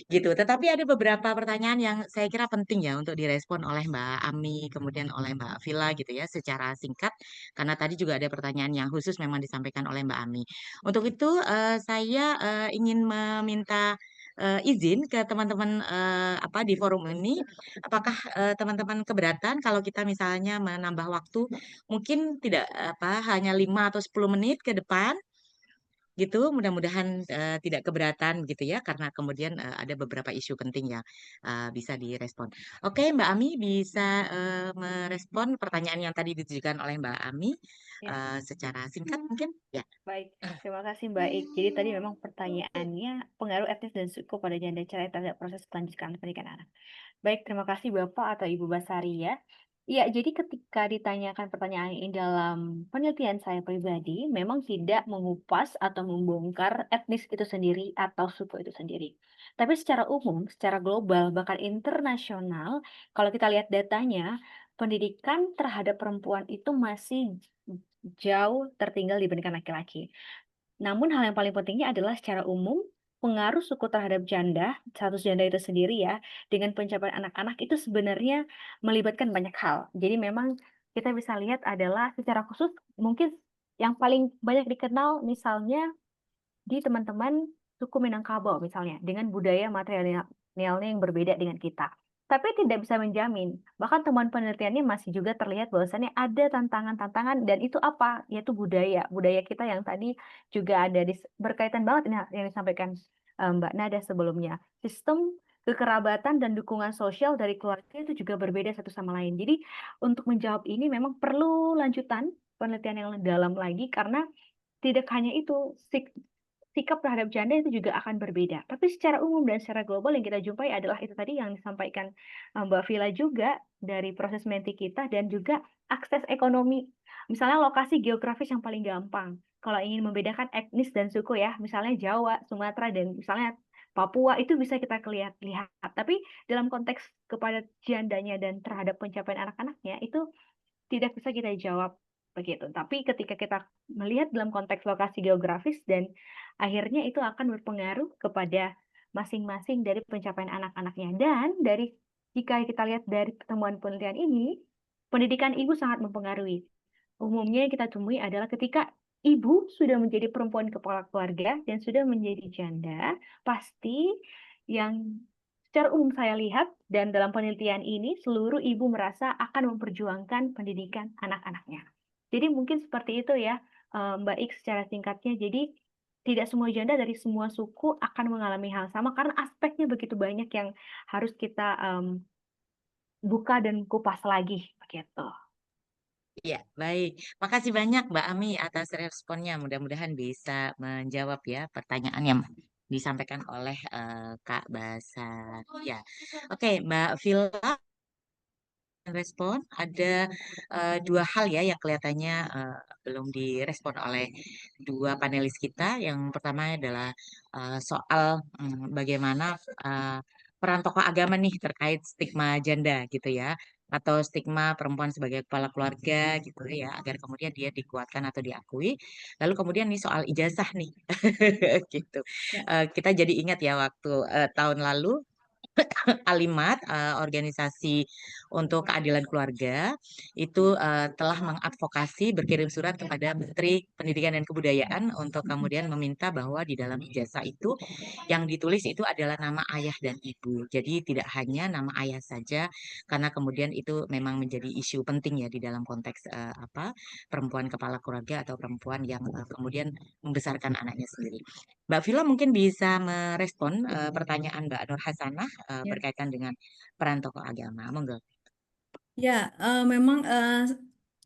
gitu. Tetapi ada beberapa pertanyaan yang saya kira penting ya untuk direspon oleh Mbak Ami, kemudian oleh Mbak Villa gitu ya, secara singkat, karena tadi juga ada pertanyaan yang khusus memang disampaikan oleh Mbak Ami. Untuk itu, saya ingin meminta izin ke teman-teman di forum ini, apakah teman-teman keberatan kalau kita misalnya menambah waktu mungkin tidak hanya 5 atau 10 menit ke depan gitu, mudah-mudahan tidak keberatan gitu ya, karena kemudian ada beberapa isu penting yang bisa direspon. Oke, Mbak Ami bisa merespon pertanyaan yang tadi ditujukan oleh Mbak Ami Ya, secara singkat mungkin ya. baik. Terima kasih Mbak Ik. Jadi tadi memang pertanyaannya pengaruh etnis dan suku pada janda cerai terhadap proses kelanjutan pernikahan anak. Baik, terima kasih Bapak atau Ibu Basaria. Ya, jadi ketika ditanyakan pertanyaan ini dalam penelitian saya pribadi, memang tidak mengupas atau membongkar etnis itu sendiri atau suku itu sendiri. Tapi secara umum, secara global, bahkan internasional, kalau kita lihat datanya, pendidikan terhadap perempuan itu masih jauh tertinggal dibandingkan laki-laki. Namun hal yang paling pentingnya adalah secara umum, pengaruh suku terhadap status janda itu sendiri ya, dengan pencapaian anak-anak itu sebenarnya melibatkan banyak hal. Jadi memang kita bisa lihat adalah secara khusus mungkin yang paling banyak dikenal misalnya di teman-teman suku Minangkabau misalnya, dengan budaya materialnya yang berbeda dengan kita. Tapi tidak bisa menjamin. Bahkan temuan penelitiannya masih juga terlihat bahwasannya ada tantangan-tantangan dan itu apa? Yaitu budaya. Budaya kita yang tadi juga ada berkaitan banget ini yang disampaikan Mbak Nada sebelumnya. Sistem kekerabatan dan dukungan sosial dari keluarga itu juga berbeda satu sama lain. Jadi untuk menjawab ini memang perlu lanjutan penelitian yang dalam lagi karena tidak hanya itu, sikap terhadap janda itu juga akan berbeda. Tapi secara umum dan secara global yang kita jumpai adalah itu tadi yang disampaikan Mbak Vila juga dari proses menti kita dan juga akses ekonomi. Misalnya lokasi geografis yang paling gampang. Kalau ingin membedakan etnis dan suku ya, misalnya Jawa, Sumatera, dan misalnya Papua itu bisa kita lihat. Tapi dalam konteks kepada jandanya dan terhadap pencapaian anak-anaknya itu tidak bisa kita jawab begitu. Tapi ketika kita melihat dalam konteks lokasi geografis dan akhirnya itu akan berpengaruh kepada masing-masing dari pencapaian anak-anaknya. Dan jika kita lihat dari pertemuan penelitian ini, pendidikan ibu sangat mempengaruhi. Umumnya yang kita temui adalah ketika ibu sudah menjadi perempuan kepala keluarga dan sudah menjadi janda, pasti yang secara umum saya lihat dan dalam penelitian ini seluruh ibu merasa akan memperjuangkan pendidikan anak-anaknya. Jadi mungkin seperti itu ya Mbak Ik secara singkatnya. Jadi tidak semua janda dari semua suku akan mengalami hal sama karena aspeknya begitu banyak yang harus kita buka dan kupas lagi begitu. Ya, baik. Makasih banyak Mbak Ami atas responnya. Mudah-mudahan bisa menjawab ya pertanyaan yang disampaikan oleh Kak Basar. Ya, oke Mbak Villa respon ada dua hal ya yang kelihatannya belum direspon oleh dua panelis kita. Yang pertama adalah soal bagaimana peran tokoh agama nih terkait stigma janda gitu ya, atau stigma perempuan sebagai kepala keluarga gitu ya, agar kemudian dia dikuatkan atau diakui. Lalu kemudian nih soal ijazah nih, gitu. Ya. Kita jadi ingat ya waktu tahun lalu Alimat, organisasi untuk keadilan keluarga, itu telah mengadvokasi berkirim surat kepada Menteri Pendidikan dan Kebudayaan untuk kemudian meminta bahwa di dalam ijazah itu yang ditulis itu adalah nama ayah dan ibu. Jadi tidak hanya nama ayah saja, karena kemudian itu memang menjadi isu penting ya di dalam konteks perempuan kepala keluarga atau perempuan yang kemudian membesarkan anaknya sendiri. Mbak Vila mungkin bisa merespon pertanyaan Mbak Nur Hasanah Ya. berkaitan dengan peran tokoh agama. Monggo. Ya, memang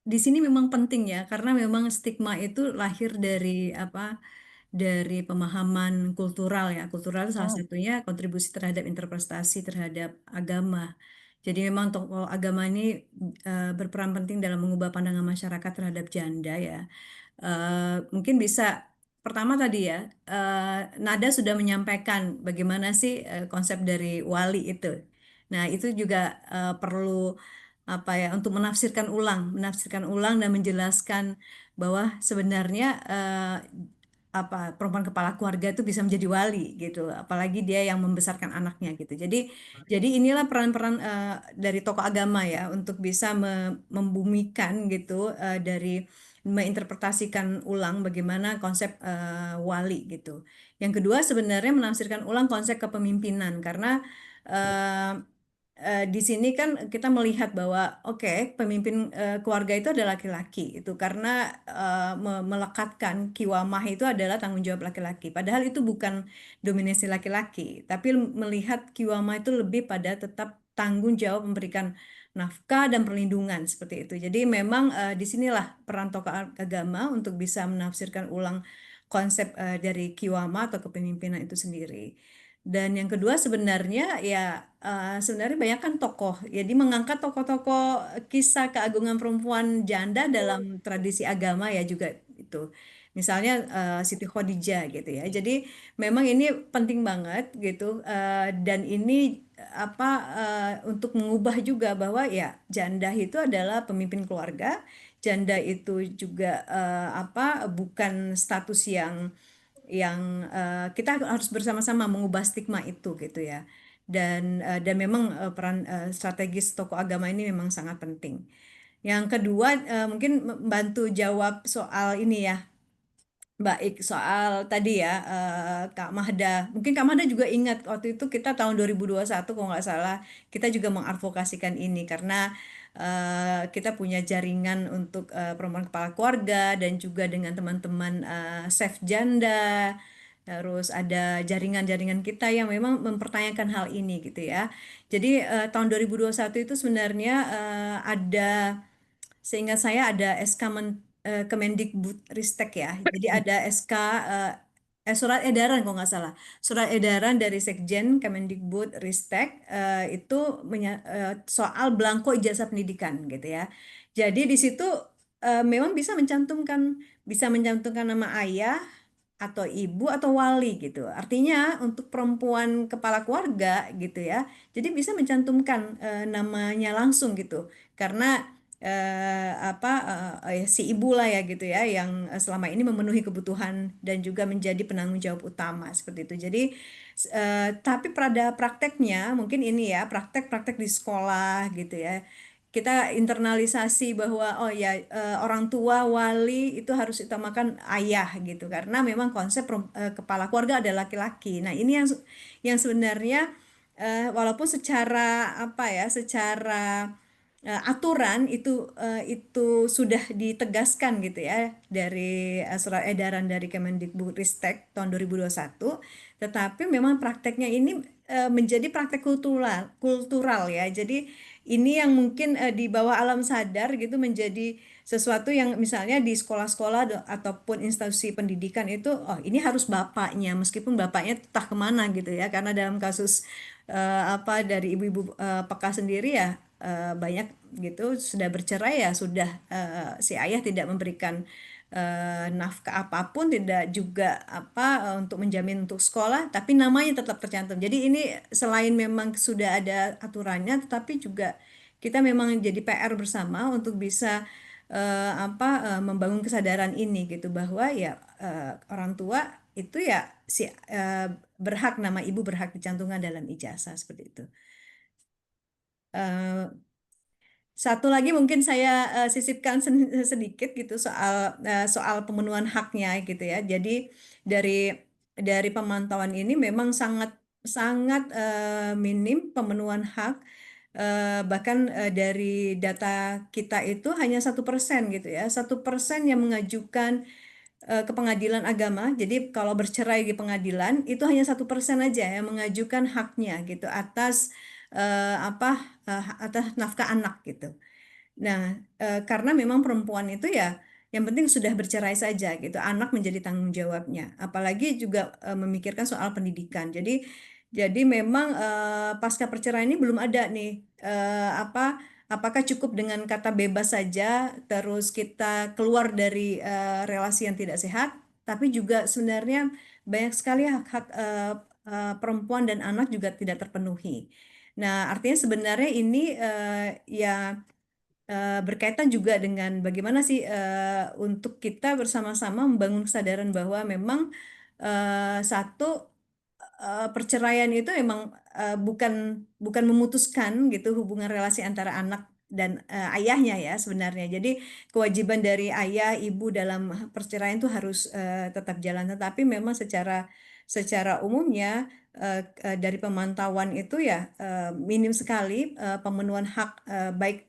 di sini memang penting ya, karena memang stigma itu lahir dari dari pemahaman kultural ya. Kultural itu salah satunya kontribusi terhadap interpretasi terhadap agama. Jadi memang tokoh agama ini berperan penting dalam mengubah pandangan masyarakat terhadap janda ya. Mungkin bisa pertama tadi ya, Nada sudah menyampaikan bagaimana sih konsep dari wali itu. Nah, itu juga perlu untuk menafsirkan ulang dan menjelaskan bahwa sebenarnya perempuan kepala keluarga itu bisa menjadi wali gitu, apalagi dia yang membesarkan anaknya gitu. Jadi inilah peran-peran dari tokoh agama ya untuk bisa membumikan gitu, dari menginterpretasikan ulang bagaimana konsep wali gitu. Yang kedua sebenarnya menafsirkan ulang konsep kepemimpinan karena eh, di sini kan kita melihat bahwa oke, pemimpin keluarga itu adalah laki-laki itu karena melekatkan kiwamah itu adalah tanggung jawab laki-laki. Padahal itu bukan dominasi laki-laki, tapi melihat kiwamah itu lebih pada tetap tanggung jawab memberikan nafkah dan perlindungan seperti itu. Jadi memang di sinilah peran tokoh agama untuk bisa menafsirkan ulang konsep dari kiwamah atau kepemimpinan itu sendiri. Dan yang kedua sebenarnya ya sebenarnya banyak kan tokoh, jadi mengangkat tokoh-tokoh kisah keagungan perempuan janda dalam tradisi agama ya juga itu. Misalnya Siti Khadijah gitu ya. Jadi memang ini penting banget gitu, dan ini untuk mengubah juga bahwa ya janda itu adalah pemimpin keluarga, janda itu juga bukan status yang kita harus bersama-sama mengubah stigma itu gitu ya. Dan memang peran strategis tokoh agama ini memang sangat penting. Yang kedua, mungkin membantu jawab soal ini ya, Baik, soal tadi ya, Kak Mahda. Mungkin Kak Mahda juga ingat waktu itu kita tahun 2021 kalau nggak salah, kita juga mengadvokasikan ini karena kita punya jaringan untuk perempuan kepala keluarga dan juga dengan teman-teman Save Janda. Terus ada jaringan-jaringan kita yang memang mempertanyakan hal ini gitu ya. Jadi tahun 2021 itu sebenarnya ada seingat saya ada SK Kemendikbudristek ya. Jadi ada SK surat edaran kalau nggak salah. Surat edaran dari Sekjen Kemendikbudristek itu soal belangko ijazah pendidikan gitu ya. Jadi di situ memang bisa mencantumkan nama ayah atau ibu atau wali gitu. Artinya untuk perempuan kepala keluarga gitu ya. Jadi bisa mencantumkan namanya langsung gitu. Karena si ibu lah ya gitu ya yang selama ini memenuhi kebutuhan dan juga menjadi penanggung jawab utama seperti itu. Jadi tapi pada prakteknya mungkin ini ya praktek-praktek di sekolah gitu ya kita internalisasi bahwa oh ya orang tua wali itu harus utamakan ayah gitu karena memang konsep kepala keluarga adalah laki-laki. Nah, ini yang sebenarnya walaupun secara apa ya secara aturan itu sudah ditegaskan gitu ya dari surat edaran dari Kemendikbudristek tahun 2021, tetapi memang prakteknya ini menjadi praktek kultural ya. Jadi ini yang mungkin di bawah alam sadar gitu menjadi sesuatu yang misalnya di sekolah-sekolah ataupun institusi pendidikan itu oh ini harus bapaknya meskipun bapaknya entah kemana gitu ya karena dalam kasus dari ibu-ibu PK sendiri ya banyak gitu sudah bercerai ya sudah si ayah tidak memberikan nafkah apapun tidak juga untuk menjamin untuk sekolah tapi namanya tetap tercantum. Jadi ini selain memang sudah ada aturannya tetapi juga kita memang jadi PR bersama untuk bisa membangun kesadaran ini gitu bahwa ya orang tua itu ya berhak nama ibu berhak dicantumkan dalam ijazah seperti itu. Eh, Satu lagi mungkin saya sisipkan sedikit gitu soal pemenuhan haknya gitu ya. Jadi dari pemantauan ini memang sangat sangat minim pemenuhan hak. Bahkan dari data kita itu hanya 1% gitu ya. 1% yang mengajukan ke pengadilan agama. Jadi kalau bercerai di pengadilan itu hanya 1% aja yang mengajukan haknya gitu atas nafkah anak gitu. Nah, karena memang perempuan itu ya yang penting sudah bercerai saja gitu, anak menjadi tanggung jawabnya. Apalagi juga memikirkan soal pendidikan. Jadi memang pasca perceraian ini belum ada nih apakah cukup dengan kata bebas saja, terus kita keluar dari relasi yang tidak sehat, tapi juga sebenarnya banyak sekali hak-hak perempuan dan anak juga tidak terpenuhi. Nah, artinya sebenarnya ini ya berkaitan juga dengan bagaimana sih untuk kita bersama-sama membangun kesadaran bahwa memang satu perceraian itu memang bukan bukan memutuskan gitu hubungan relasi antara anak dan ayahnya ya sebenarnya. Jadi kewajiban dari ayah ibu dalam perceraian itu harus tetap jalan, tetapi memang secara umumnya dari pemantauan itu ya minim sekali pemenuhan hak baik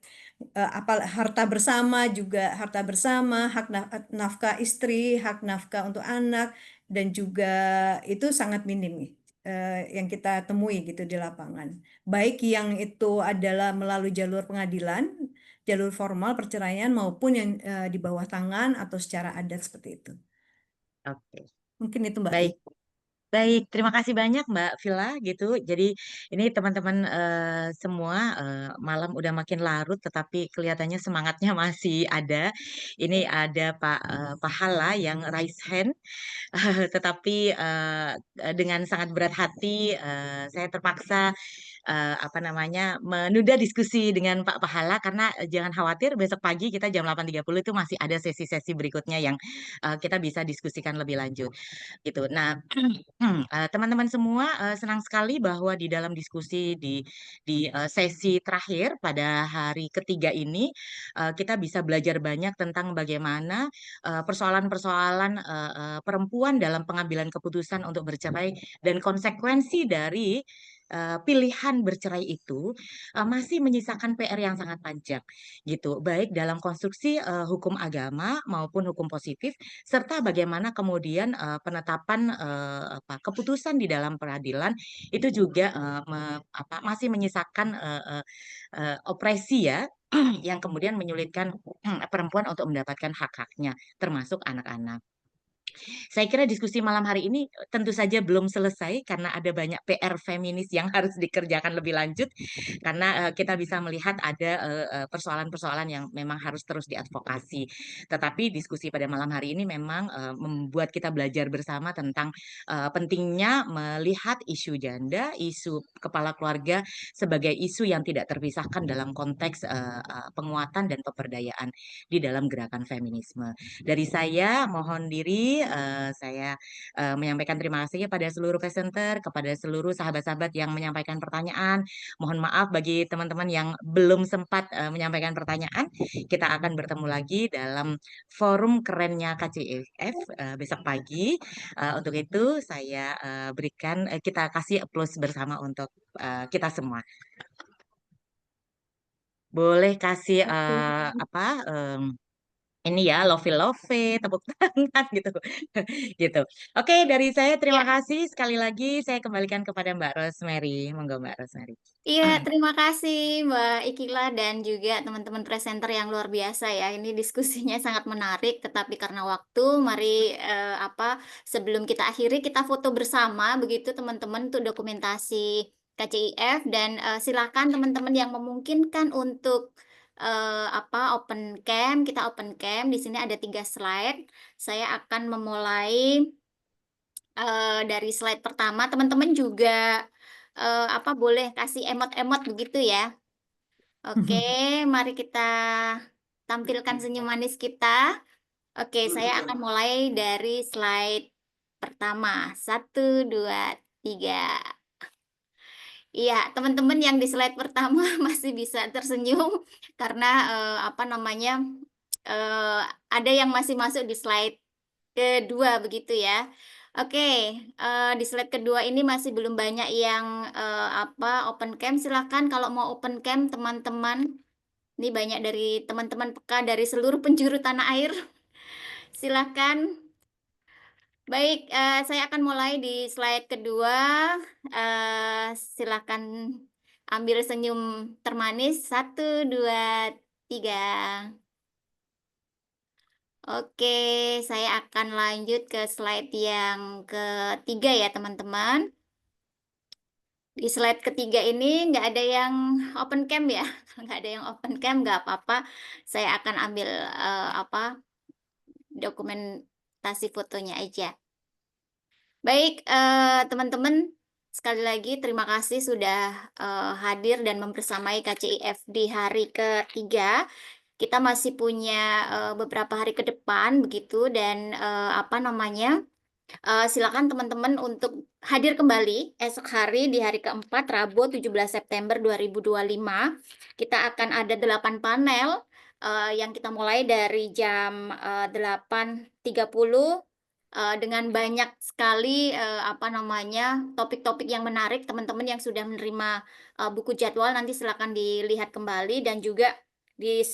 harta bersama juga harta bersama, hak nafkah istri, hak nafkah untuk anak dan juga itu sangat minim yang kita temui gitu di lapangan. Baik yang itu adalah melalui jalur pengadilan, jalur formal perceraian maupun yang di bawah tangan atau secara adat seperti itu. Oke. Mungkin itu Mbak. Baik. Baik, terima kasih banyak Mbak Villa gitu. Jadi ini teman-teman semua malam udah makin larut, tetapi kelihatannya semangatnya masih ada. Ini ada Pak Pahala yang raise hand, tetapi dengan sangat berat hati saya terpaksa menunda diskusi dengan Pak Pahala karena jangan khawatir besok pagi kita jam 8.30 itu masih ada sesi-sesi berikutnya yang kita bisa diskusikan lebih lanjut gitu. Nah, teman-teman semua senang sekali bahwa di dalam diskusi di sesi terakhir pada hari ketiga ini kita bisa belajar banyak tentang bagaimana persoalan-persoalan perempuan dalam pengambilan keputusan untuk bercerai dan konsekuensi dari pilihan bercerai itu masih menyisakan PR yang sangat panjang gitu, baik dalam konstruksi hukum agama maupun hukum positif serta bagaimana kemudian penetapan keputusan di dalam peradilan itu juga masih menyisakan opresi ya yang kemudian menyulitkan perempuan untuk mendapatkan hak-haknya termasuk anak-anak. Saya kira diskusi malam hari ini tentu saja belum selesai karena ada banyak PR feminis yang harus dikerjakan lebih lanjut karena kita bisa melihat ada persoalan-persoalan yang memang harus terus diadvokasi. Tetapi diskusi pada malam hari ini memang membuat kita belajar bersama tentang pentingnya melihat isu janda, isu kepala keluarga sebagai isu yang tidak terpisahkan dalam konteks penguatan dan pemberdayaan di dalam gerakan feminisme. Dari saya mohon diri, saya menyampaikan terima kasih kepada seluruh presenter, kepada seluruh sahabat-sahabat yang menyampaikan pertanyaan. Mohon maaf bagi teman-teman yang belum sempat menyampaikan pertanyaan. Kita akan bertemu lagi dalam forum kerennya KCIF besok pagi. Untuk itu saya kita kasih applause bersama untuk kita semua. Boleh kasih ini ya love tepuk tangan gitu gitu. Oke, dari saya terima kasih sekali lagi saya kembalikan kepada Mbak Rosemary. Monggo Mbak Rosemary. Iya, terima kasih Mbak Ikila dan juga teman-teman presenter yang luar biasa ya. Ini diskusinya sangat menarik, tetapi karena waktu, mari sebelum kita akhiri kita foto bersama begitu teman-teman untuk dokumentasi KCIF dan silakan teman-teman yang memungkinkan untuk open cam, kita open cam. Di sini ada 3 slide. Saya akan memulai dari slide pertama. Teman-teman juga boleh kasih emot-emot begitu ya. Oke, mari kita tampilkan senyum manis kita. Oke, saya akan mulai dari slide pertama. 1, 2, 3. Iya, teman-teman yang di slide pertama masih bisa tersenyum karena ada yang masih masuk di slide kedua begitu ya. Oke, di slide kedua ini masih belum banyak yang open cam. Silakan kalau mau open cam teman-teman. Ini banyak dari teman-teman peka dari seluruh penjuru tanah air. Silakan. Baik, saya akan mulai di slide kedua. Silakan ambil senyum termanis. 1, 2, 3. Oke, saya akan lanjut ke slide yang ketiga ya teman-teman. Di slide ketiga ini nggak ada yang open cam ya. Nggak ada yang open cam, nggak apa-apa. Saya akan ambil dokumentasi fotonya aja. Baik, teman-teman, sekali lagi terima kasih sudah hadir dan membersamai KCIF di hari ketiga. Kita masih punya beberapa hari ke depan begitu dan silakan teman-teman untuk hadir kembali esok hari di hari keempat Rabu 17 September 2025. Kita akan ada 8 panel yang kita mulai dari jam 8.30 dengan banyak sekali topik-topik yang menarik. Teman-teman yang sudah menerima buku jadwal nanti silakan dilihat kembali dan juga di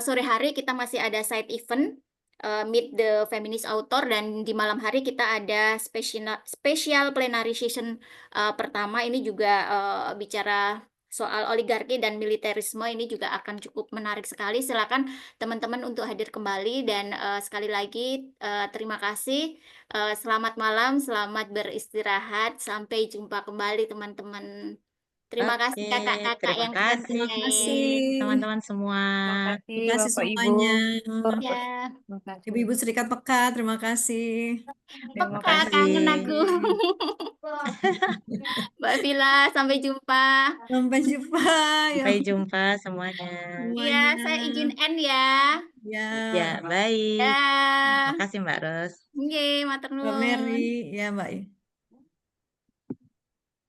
sore hari kita masih ada side event Meet the Feminist Author dan di malam hari kita ada special plenary session pertama ini juga bicara soal oligarki dan militerisme. Ini juga akan cukup menarik sekali. Silakan teman-teman untuk hadir kembali dan sekali lagi terima kasih. Selamat malam, selamat beristirahat. Sampai jumpa kembali teman-teman. Terima Oke, kasih kakak-kakak terima yang kita kasih Terima kasih. teman-teman semua. Terima kasih Terima kasih Bapak Ibu. semuanya. Ya, Terima kasih. Ibu-ibu Serikat Peka, terima kasih. Terima peka kangen aku. kasih. Mbak Vila, sampai jumpa. Sampai jumpa ya Sampai jumpa semuanya. Iya, semuanya. saya izin end ya. Ya, Ya, baik. Ya, Makasih Mbak Ros. nggih, matur Mbak Mary, nuwun. ya Mbak.